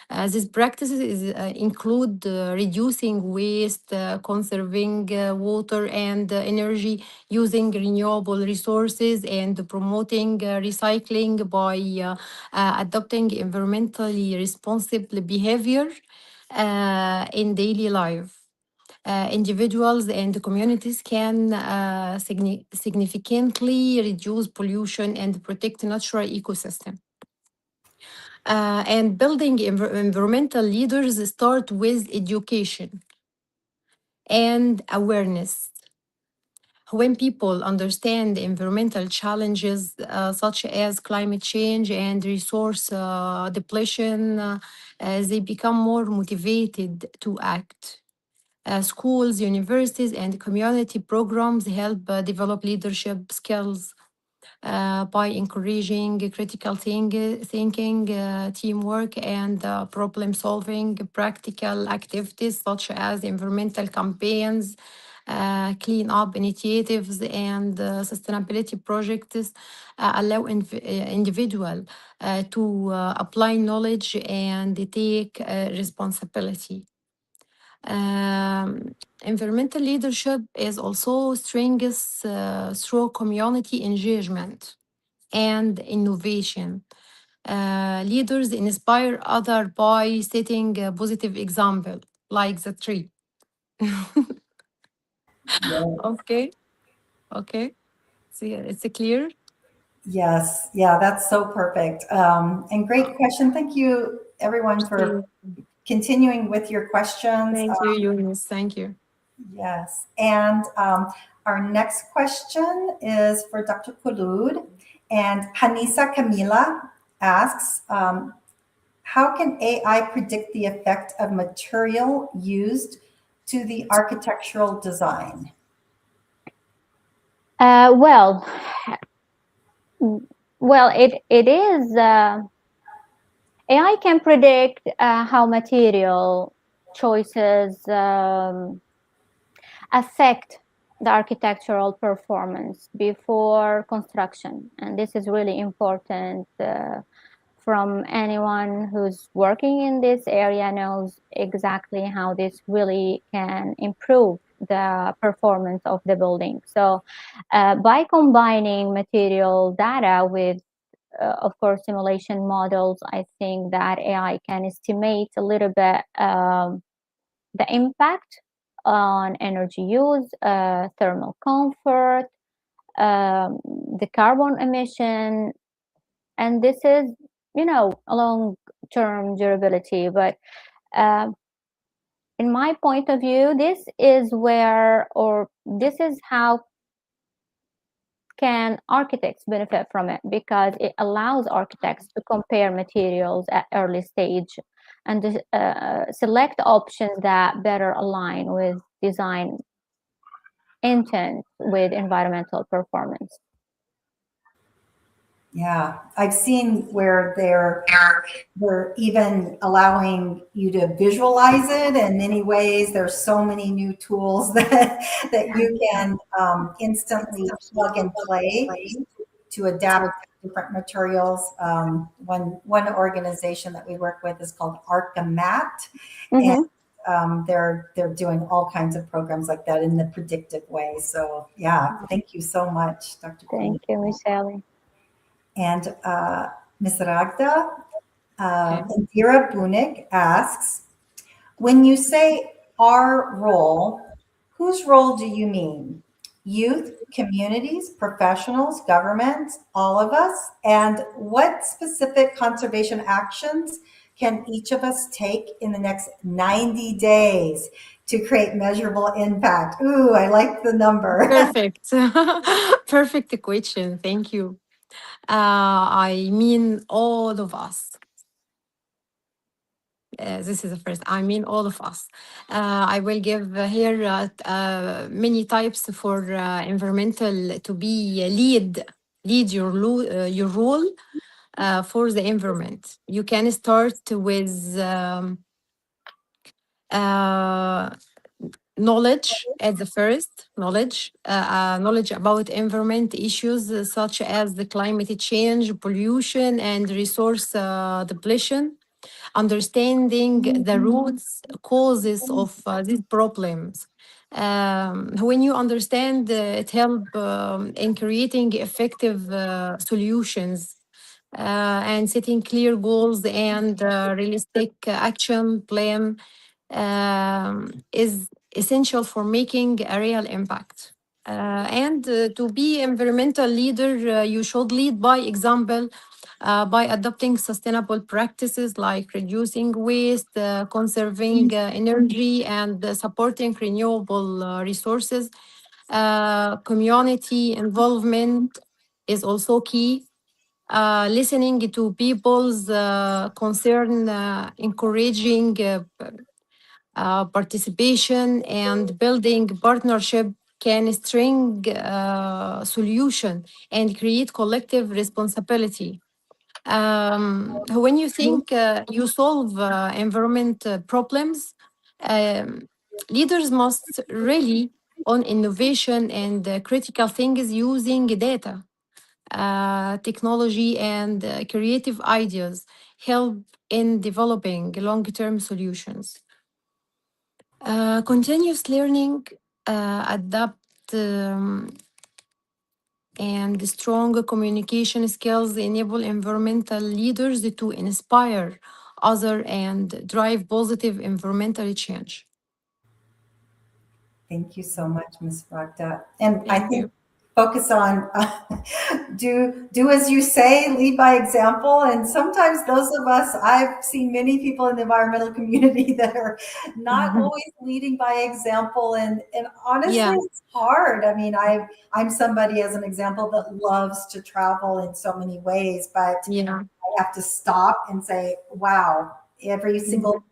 These practices include reducing waste, conserving water and energy, using renewable resources, and promoting recycling by adopting environmentally responsible behavior in daily life. Individuals and communities can significantly reduce pollution and protect natural ecosystem. And building environmental leaders start with education and awareness. When people understand environmental challenges such as climate change and resource depletion, they become more motivated to act. Schools, universities, and community programs help develop leadership skills by encouraging critical thinking, teamwork, and problem solving. Practical activities such as environmental campaigns, clean up initiatives, and sustainability projects allow individual to apply knowledge and take responsibility. Um, Environmental leadership is also strengthens through community engagement and innovation. Leaders inspire others by setting a positive example, like the tree. Yeah. Okay, okay. See, it's clear. Yes, yeah, that's so perfect. And great question. Thank you, everyone, for continuing with your questions. Thank you, Eunice. Thank you. Yes, and our next question is for Dr. Khulud. And Hanisa Kamila asks, how can AI predict the effect of material used to the architectural design? Well, it is. AI can predict how material choices affect the architectural performance before construction, and this is really important. From anyone who's working in this area knows exactly how this really can improve the performance of the building. So by combining material data with of course simulation models, I think that AI can estimate a little bit the impact on energy use, thermal comfort, the carbon emission, and this is, a long-term durability. But uh, in my point of view, this is how can architects benefit from it, because it allows architects to compare materials at early stage and select options that better align with design intent with environmental performance. Yeah, I've seen where they're even allowing you to visualize it in many ways. There's so many new tools that you can instantly plug and play to adapt to different materials. One organization that we work with is called Archimat, and they're doing all kinds of programs like that in the predictive way. So yeah, thank you so much, Dr. Thank you, Michelle. And Ms. Ragda, Okay. Indira Bunik asks, when you say our role, whose role do you mean? Youth, communities, professionals, governments, all of us? And what specific conservation actions can each of us take in the next 90 days to create measurable impact? Ooh, I like the number. Perfect. Perfect question. Thank you. I mean, all of us. This is the first. I mean, all of us. I will give here many types for environmental to be lead your role for the environment. You can start with uh, knowledge at the first knowledge about environment issues such as the climate change, pollution, and resource depletion. Understanding the roots causes of these problems. When you understand, it help in creating effective solutions and setting clear goals and realistic action plan is essential for making a real impact. And to be environmental leader, you should lead by example by adopting sustainable practices like reducing waste, conserving energy, and supporting renewable resources. Community involvement is also key. Listening to people's concern, encouraging participation, and building partnership can string solution and create collective responsibility. When you think you solve environment problems, um, leaders must really on innovation and critical things using data, technology, and creative ideas help in developing long-term solutions. Continuous learning, adapt, and strong communication skills enable environmental leaders to inspire others and drive positive environmental change. Thank you so much, Ms. Ragda. And I Thank think you. focus on do as you say, lead by example. And sometimes those of us, I've seen many people in the environmental community that are not always leading by example. And honestly, Yeah, it's hard. I mean, I'm somebody, as an example, that loves to travel in so many ways, but yeah, I have to stop and say, wow, every single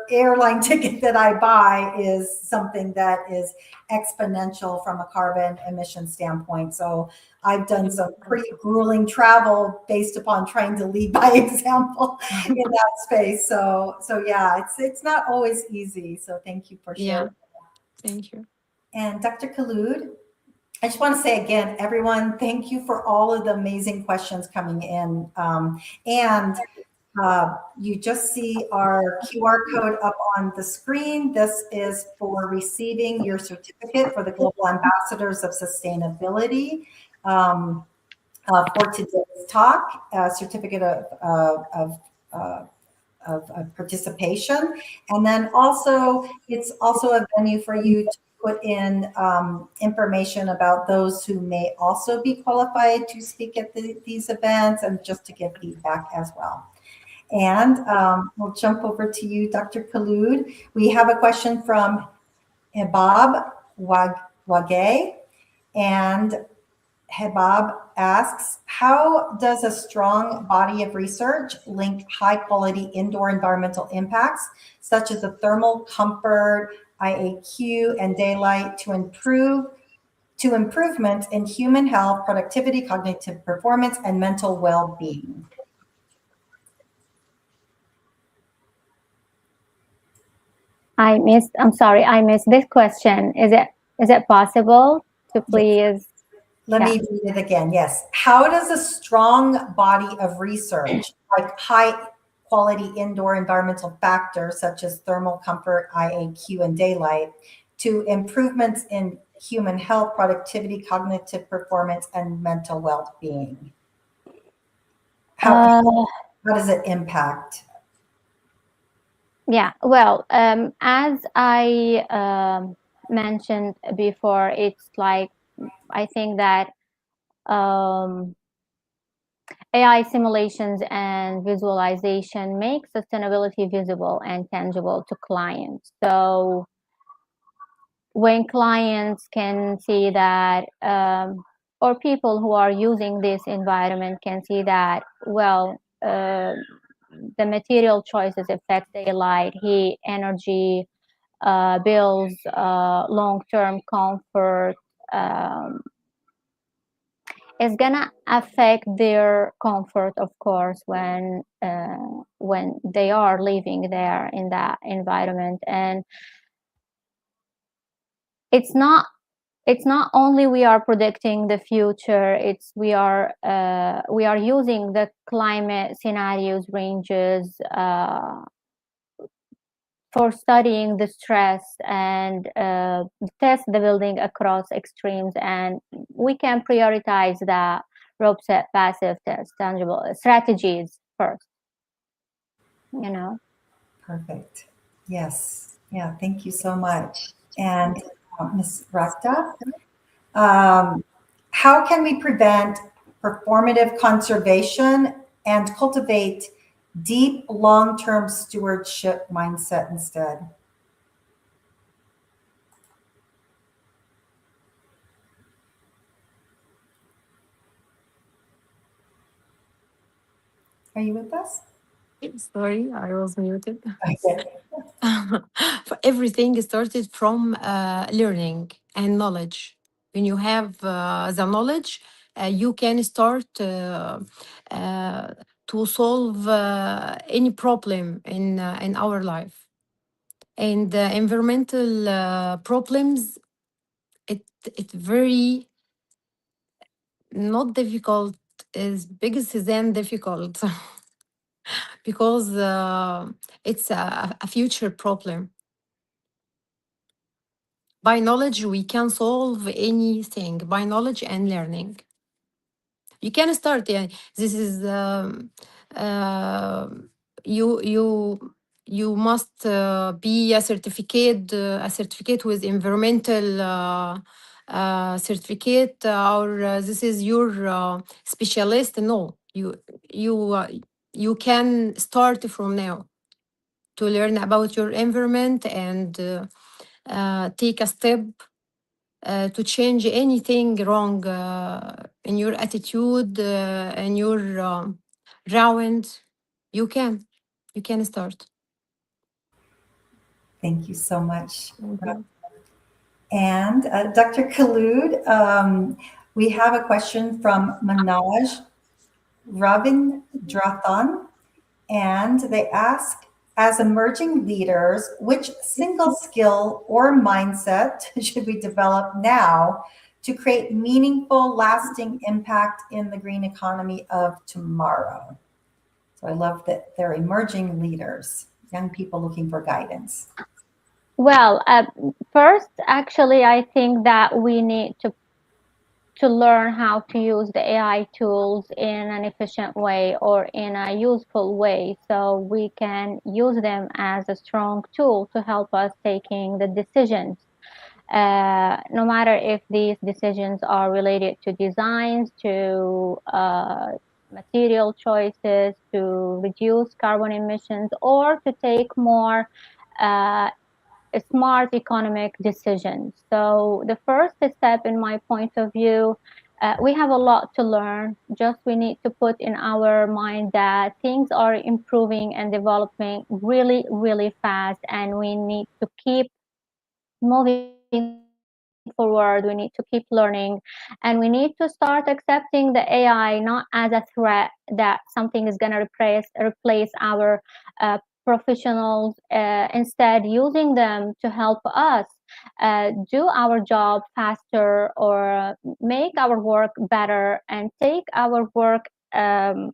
airline ticket that I buy is something that is exponential from a carbon emission standpoint. So I've done some pretty grueling travel based upon trying to lead by example in that space. So yeah, it's not always easy. So thank you for yeah. sharing. Thank you. And Dr. Khalud, I just want to say again, everyone, thank you for all of the amazing questions coming in. And you just see our QR code up on the screen. This is for receiving your certificate for the Global Ambassadors of Sustainability for today's talk, certificate of participation. And then also, it's also a venue for you to put in information about those who may also be qualified to speak at these events and just to give feedback as well. And we'll jump over to you, Dr. Khalud. We have a question from Hebab Wagay. And Hebab asks, how does a strong body of research link high quality indoor environmental impacts, such as the thermal comfort, IAQ, and daylight to improvements in human health, productivity, cognitive performance, and mental well-being? I'm sorry, I missed this question. Is it possible to please? Let me read it again. Yes. How does a strong body of research, like high quality indoor environmental factors such as thermal comfort, IAQ, and daylight, to improvements in human health, productivity, cognitive performance, and mental well-being? How does it impact? Yeah, well, as I mentioned before, it's like I think that AI simulations and visualization make sustainability visible and tangible to clients. So when clients can see that, or people who are using this environment can see that, well, the material choices affect daylight, heat, energy, bills, long-term comfort. It's gonna affect their comfort, of course, when they are living there in that environment. And it's not only we are predicting the future, it's we are using the climate scenarios ranges for studying the stress and test the building across extremes, and we can prioritize the rope set, passive test, tangible strategies first, you know. Perfect. Yes. Yeah. Thank you so much. And Ms. Rakta, how can we prevent performative conservation and cultivate deep long-term stewardship mindset instead? Are you with us? Sorry, I was muted. Okay. Everything started from learning and knowledge. When you have the knowledge, you can start to solve any problem in our life. And environmental problems, it's very not difficult, is biggest than difficult because it's a future problem. By knowledge, we can solve anything. By knowledge and learning, you can start. Yeah, this is uh, you must be a certificate with environmental certificate, or this is your specialist. No, you can start from now to learn about your environment and take a step to change anything wrong in your attitude and your round. You can start. Thank you so much. Thank you. And Dr. Khalud, we have a question from Manoj Ravindrathan, and they ask, as emerging leaders, which single skill or mindset should we develop now to create meaningful, lasting impact in the green economy of tomorrow? So I love that they're emerging leaders, young people looking for guidance. Well, first, actually, I think that we need to learn how to use the AI tools in an efficient way or in a useful way, so we can use them as a strong tool to help us taking the decisions. No matter if these decisions are related to designs, to material choices, to reduce carbon emissions, or to take more smart economic decisions. So the first step, in my point of view, we have a lot to learn. Just we need to put in our mind that things are improving and developing really, really fast, and we need to keep moving forward. We need to keep learning, and we need to start accepting the AI not as a threat that something is going to replace our professionals, instead using them to help us do our job faster or make our work better and take our work to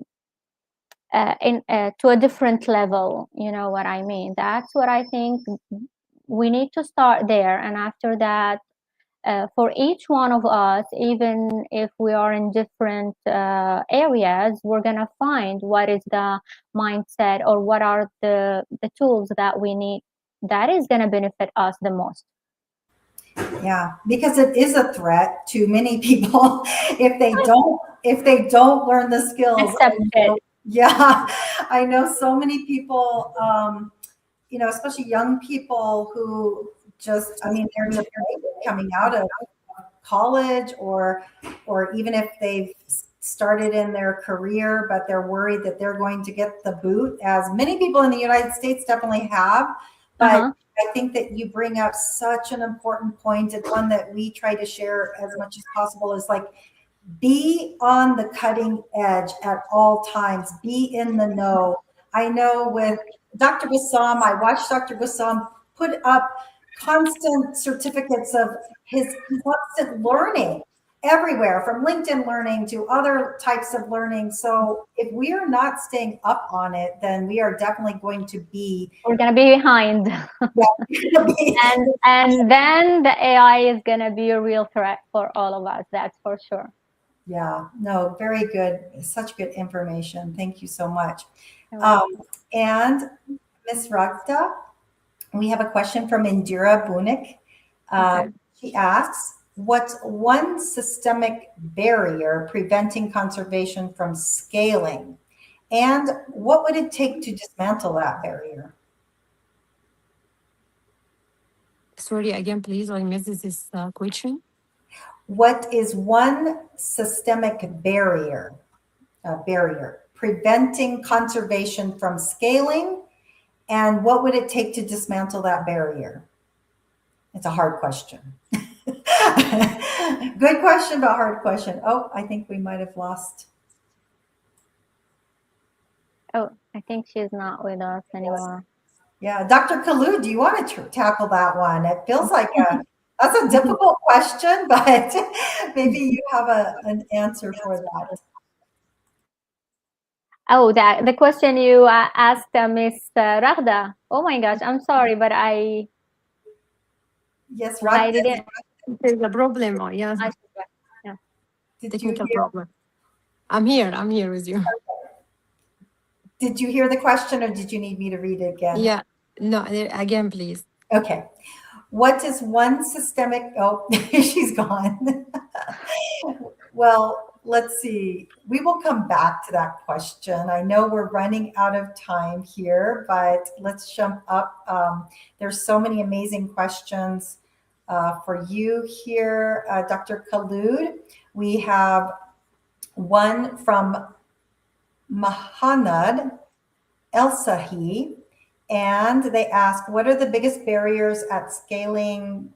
a different level. You know what I mean? That's what I think. We need to start there, and after that, for each one of us, even if we are in different areas, we're going to find what is the mindset or what are the tools that we need that is going to benefit us the most. Yeah, because it is a threat to many people if they don't learn the skills. Accept it. Yeah, I know so many people, especially young people who just, I mean, they're just coming out of college, or even if they've started in their career, but they're worried that they're going to get the boot, as many people in the United States definitely have. But I think that you bring up such an important point, and one that we try to share as much as possible, is like, be on the cutting edge at all times, be in the know. I know with Dr. Bassam, I watched Dr. Bassam put up constant certificates of his constant learning everywhere, from LinkedIn Learning to other types of learning. So if we are not staying up on it, then we are definitely going to be, we're gonna be behind. and then the AI is gonna be a real threat for all of us. That's for sure. Yeah, no, very good. Such good information. Thank you so much. And Ms. Ragda, we have a question from Indira Bunik. She asks, what's one systemic barrier preventing conservation from scaling? And what would it take to dismantle that barrier? Sorry, again, please, I missed this question. What is one systemic barrier preventing conservation from scaling? And what would it take to dismantle that barrier? It's a hard question. Good question, but hard question. Oh, I think we might have lost. Oh, I think she's not with us anymore. Yeah, Dr. Kalu, do you want to tackle that one? It feels like that's a difficult question, but maybe you have an answer for that. Oh, the question you asked Miss Ragda. Oh my gosh, I'm sorry, but I didn't. There's a problem. Oh, yes. Yeah. Technical problem. I'm here with you. Did you hear the question, or did you need me to read it again? Yeah. No, again, please. Okay. What is one systemic? Oh, she's gone. Well, let's see. We will come back to that question. I know we're running out of time here, but let's jump up. There's so many amazing questions for you here, Dr. Khulod. We have one from Mahanad El-Sahi, and they ask, what are the biggest barriers at scaling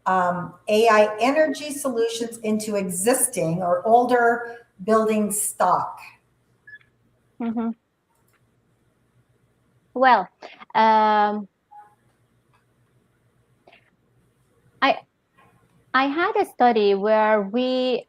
AI energy solutions into existing or older building stock? Mm-hmm. Well, I had a study where we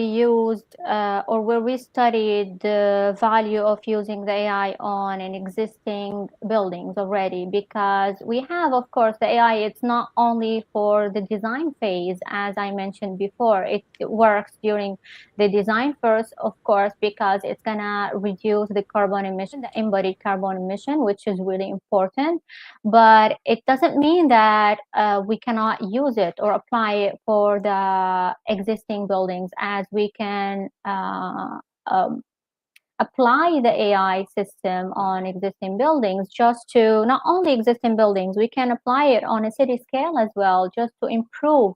used or where we studied the value of using the AI on an existing buildings already, because we have, of course, the AI, it's not only for the design phase, as I mentioned before. It works during the design first, of course, because it's gonna reduce the carbon emission, the embodied carbon emission, which is really important. But it doesn't mean that we cannot use it or apply it for the existing buildings, as we can apply the AI system on existing buildings, just to not only existing buildings, we can apply it on a city scale as well, just to improve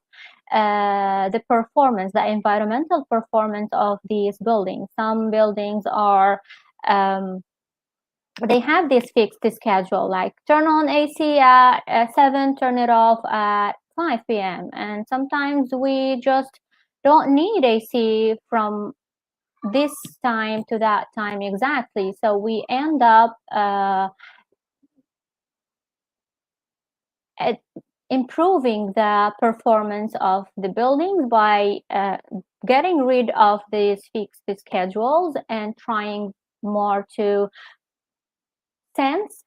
the performance, the environmental performance of these buildings. Some buildings are they have this fixed schedule, like turn on AC at 7, turn it off at 5 p.m. And sometimes we just don't need AC from this time to that time exactly. So we end up improving the performance of the buildings by getting rid of these fixed schedules and trying more to sense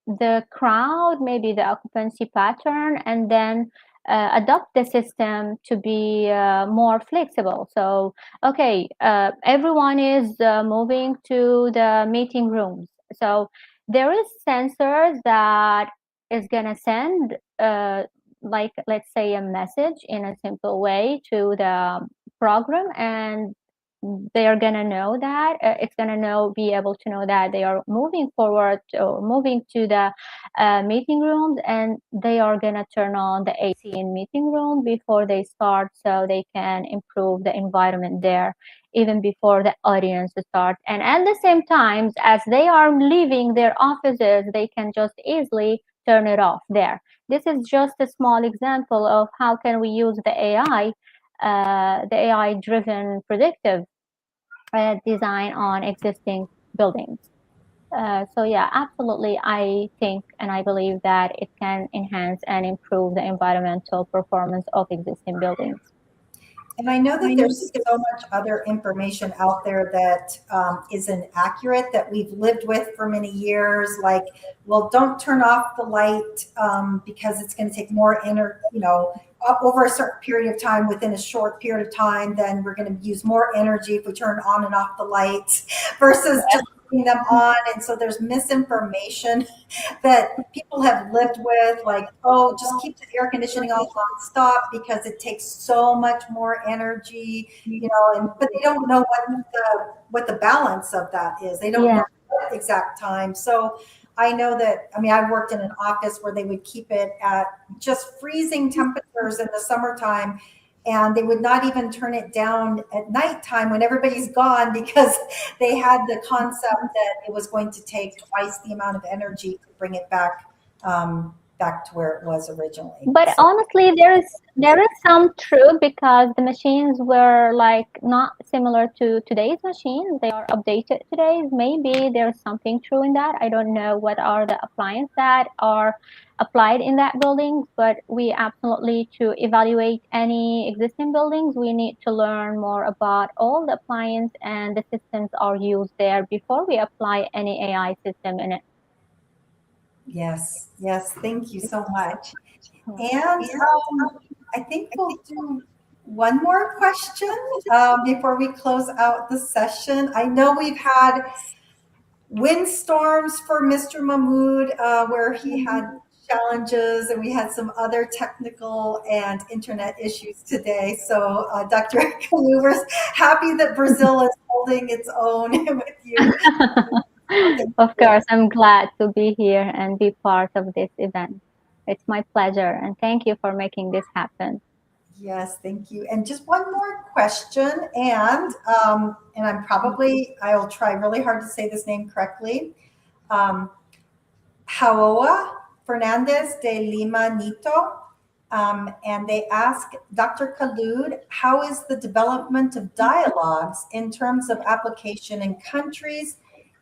the crowd, maybe the occupancy pattern, and then adopt the system to be more flexible. So, okay, everyone is moving to the meeting rooms. So there is sensors that is gonna send, like, let's say, a message in a simple way to the program, and they are gonna know that it's gonna be able to know that they are moving forward or moving to the meeting rooms, and they are gonna turn on the AC in meeting room before they start, so they can improve the environment there even before the audience starts. And at the same time, as they are leaving their offices, they can just easily turn it off there. This is just a small example of how can we use the AI, the AI-driven predictive design on existing buildings. So yeah, absolutely, I think and I believe that it can enhance and improve the environmental performance of existing buildings. And I know that there's so much other information out there that is inaccurate that we've lived with for many years. Like, well, don't turn off the light because it's going to take more energy, over a certain period of time, within a short period of time, then we're going to use more energy if we turn on and off the lights versus just leaving them on. And so there's misinformation that people have lived with, like, oh, just keep the air conditioning on nonstop because it takes so much more energy, but they don't know what the balance of that is. They don't know the exact time. So I know that, I worked in an office where they would keep it at just freezing temperatures in the summertime, and they would not even turn it down at nighttime when everybody's gone because they had the concept that it was going to take twice the amount of energy to bring it back to where it was originally. But honestly, there is some truth, because the machines were like not similar to today's machines. They are updated today. Maybe there's something true in that. I don't know what are the appliances that are applied in that building, but we absolutely, to evaluate any existing buildings, we need to learn more about all the appliances and the systems are used there before we apply any AI system in it. Yes, thank you so much. And I think we'll do one more question before we close out the session. I know we've had windstorms for Mr. Mahmoud where he had challenges, and we had some other technical and internet issues today. So Dr. Kalu, we're happy that Brazil is holding its own with you. Of course, I'm glad to be here and be part of this event. It's my pleasure, and thank you for making this happen. Yes, thank you. And just one more question, and I'll try really hard to say this name correctly. Haoa Fernandez de Lima Nito. And they ask Dr. Khulod, how is the development of dialogues in terms of application in countries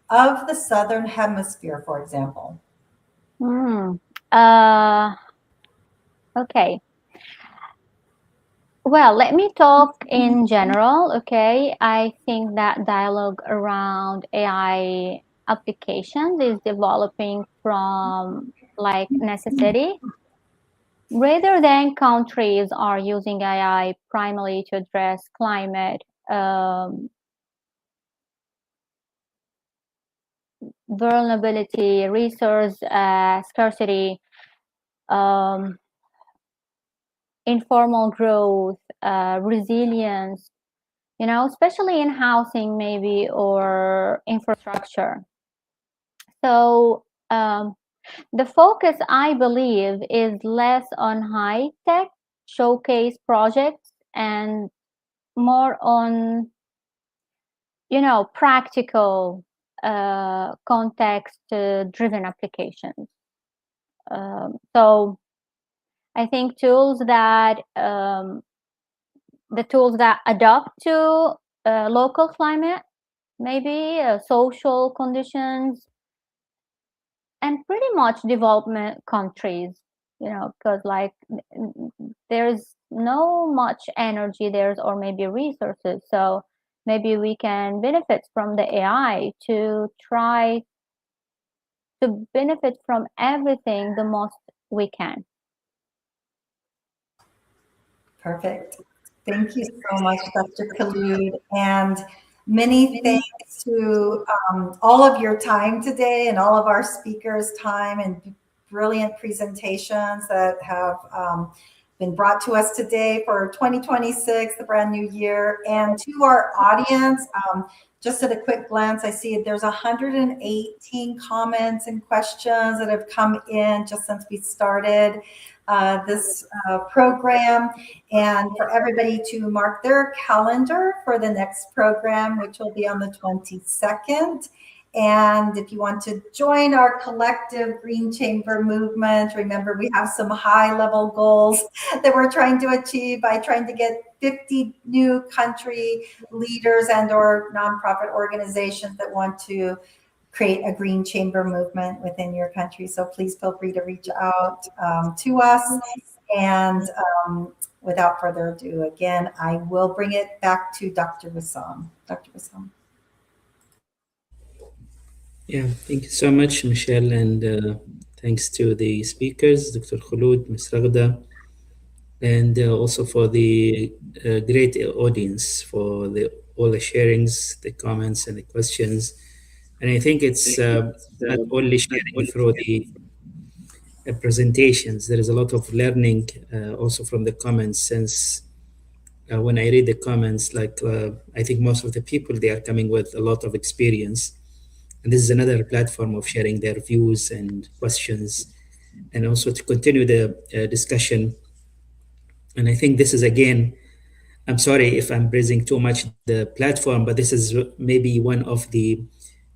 of the Southern Hemisphere, for example? Okay. Well, let me talk in general, okay? I think that dialogue around AI applications is developing from like necessity, rather than countries are using AI primarily to address climate vulnerability, resource scarcity, informal growth, resilience, especially in housing maybe, or infrastructure. So the focus, I believe, is less on high-tech showcase projects and more on, practical, context-driven applications. So I think the tools that adapt to local climate, maybe social conditions, and pretty much development countries, because like there's no much energy there, or maybe resources. So maybe we can benefit from the AI to try to benefit from everything the most we can. Perfect. Thank you so much, Dr. Khulod, and many thanks to all of your time today and all of our speakers' time and brilliant presentations that have been brought to us today for 2026, the brand new year. And to our audience, just at a quick glance, I see there's 118 comments and questions that have come in just since we started this program, and for everybody to mark their calendar for the next program, which will be on the 22nd. And if you want to join our collective Green Chamber movement, remember we have some high-level goals that we're trying to achieve by trying to get 50 new country leaders and or nonprofit organizations that want to create a Green Chamber movement within your country. So please feel free to reach out to us. And without further ado, again, I will bring it back to Dr. Wissam. Dr. Wissam. Yeah, thank you so much, Michelle, and thanks to the speakers, Dr. Khulud, Ms. Raghda, and also for the great audience for all the sharings, the comments, and the questions. And I think it's not only sharing through the presentations, there is a lot of learning also from the comments, since when I read the comments, like I think most of the people, they are coming with a lot of experience. And this is another platform of sharing their views and questions, and also to continue the discussion. And I think this is, again, I'm sorry if I'm praising too much the platform, but this is maybe one of the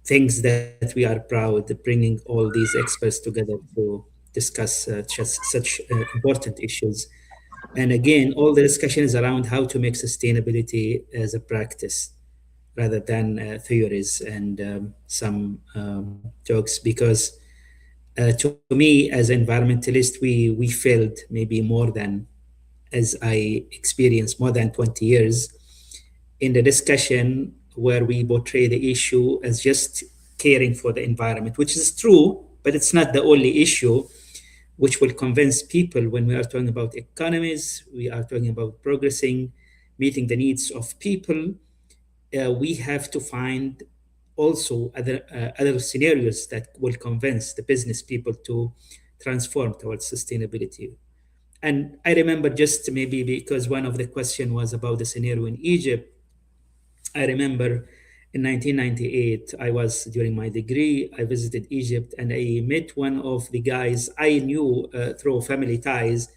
things that we are proud of, bringing all these experts together to discuss such important issues. And again, all the discussion is around how to make sustainability as a practice rather than theories and some talks, because to me as environmentalist, we failed maybe more than, as I experienced, more than 20 years in the discussion where we portray the issue as just caring for the environment, which is true, but it's not the only issue which will convince people. When we are talking about economies, we are talking about progressing, meeting the needs of people. We have to find also other scenarios that will convince the business people to transform towards sustainability. And I remember, just maybe because one of the question was about the scenario in Egypt, I remember in 1998, I was during my degree, I visited Egypt and I met one of the guys I knew through family ties.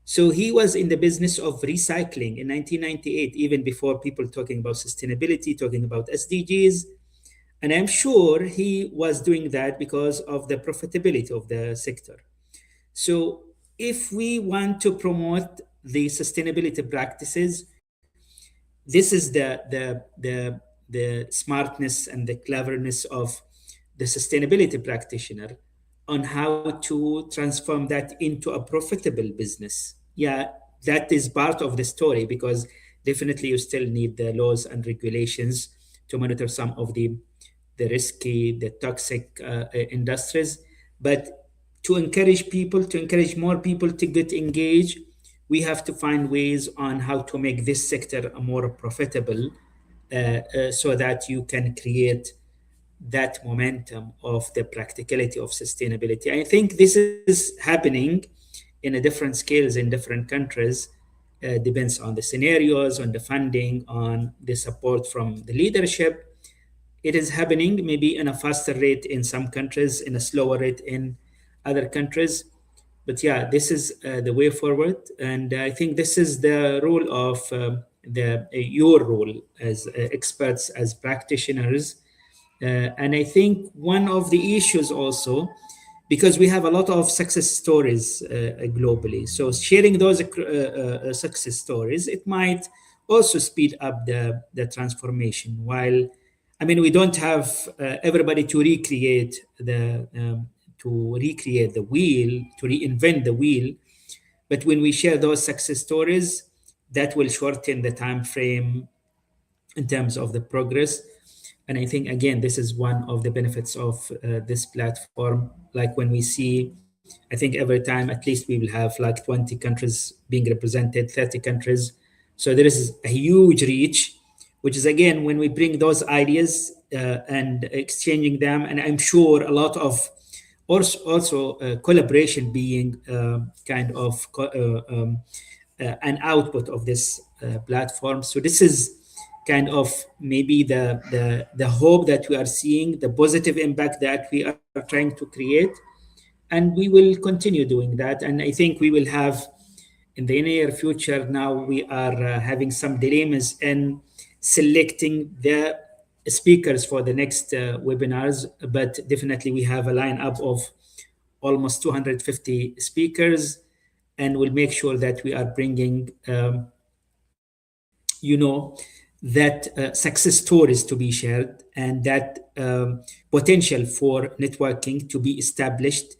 So he was in the business of recycling in 1998, even before people talking about sustainability, talking about SDGs. And I'm sure he was doing that because of the profitability of the sector. So if we want to promote the sustainability practices, this is the smartness and the cleverness of the sustainability practitioner on how to transform that into a profitable business. Yeah, that is part of the story, because definitely you still need the laws and regulations to monitor some of the risky, the toxic industries. But to encourage more people to get engaged, we have to find ways on how to make this sector more profitable, so that you can create that momentum of the practicality of sustainability. I think this is happening in a different scales in different countries. Depends on the scenarios, on the funding, on the support from the leadership. It is happening maybe in a faster rate in some countries, in a slower rate in other countries. But yeah, this is the way forward. And I think this is the role of your role as experts, as practitioners. And I think one of the issues also, because we have a lot of success stories globally. So sharing those success stories, it might also speed up the transformation. While, I mean, we don't have everybody to recreate the wheel, to reinvent the wheel. But when we share those success stories, that will shorten the time frame in terms of the progress. And I think, again, this is one of the benefits of this platform. Like when we see, I think every time at least we will have like 20 countries being represented, 30 countries. So there is a huge reach, which is, again, when we bring those ideas and exchanging them, and I'm sure a lot of also collaboration being kind of an output of this platform. So this is kind of maybe the hope that we are seeing, the positive impact that we are trying to create, and we will continue doing that. And I think we will have in the near future. Now we are having some dilemmas in selecting the speakers for the next webinars, but definitely we have a lineup of almost 250 speakers, and we'll make sure that we are bringing that success stories to be shared, and that potential for networking to be established.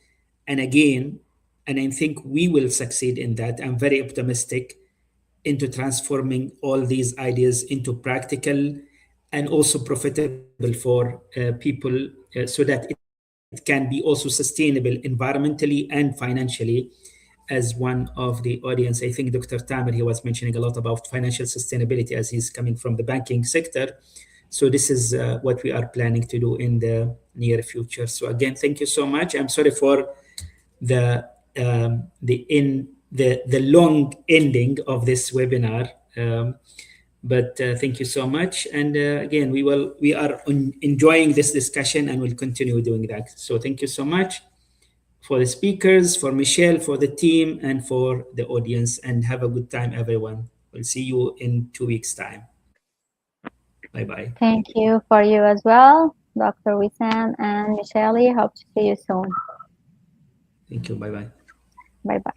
And again, and I think we will succeed in that. I'm very optimistic into transforming all these ideas into practical and also profitable for people, so that it can be also sustainable environmentally and financially. As one of the audience, I think Dr. Tamer, he was mentioning a lot about financial sustainability as he's coming from the banking sector. So this is what we are planning to do in the near future. So again, thank you so much. I'm sorry for the long ending of this webinar, but thank you so much. And again, we are enjoying this discussion, and we'll continue doing that. So thank you so much for the speakers, for Michelle, for the team, and for the audience. And have a good time, everyone. We'll see you in 2 weeks' time. Bye-bye. Thank you for you as well, Dr. Wissam and Michelle. Hope to see you soon. Thank you. Bye-bye. Bye-bye.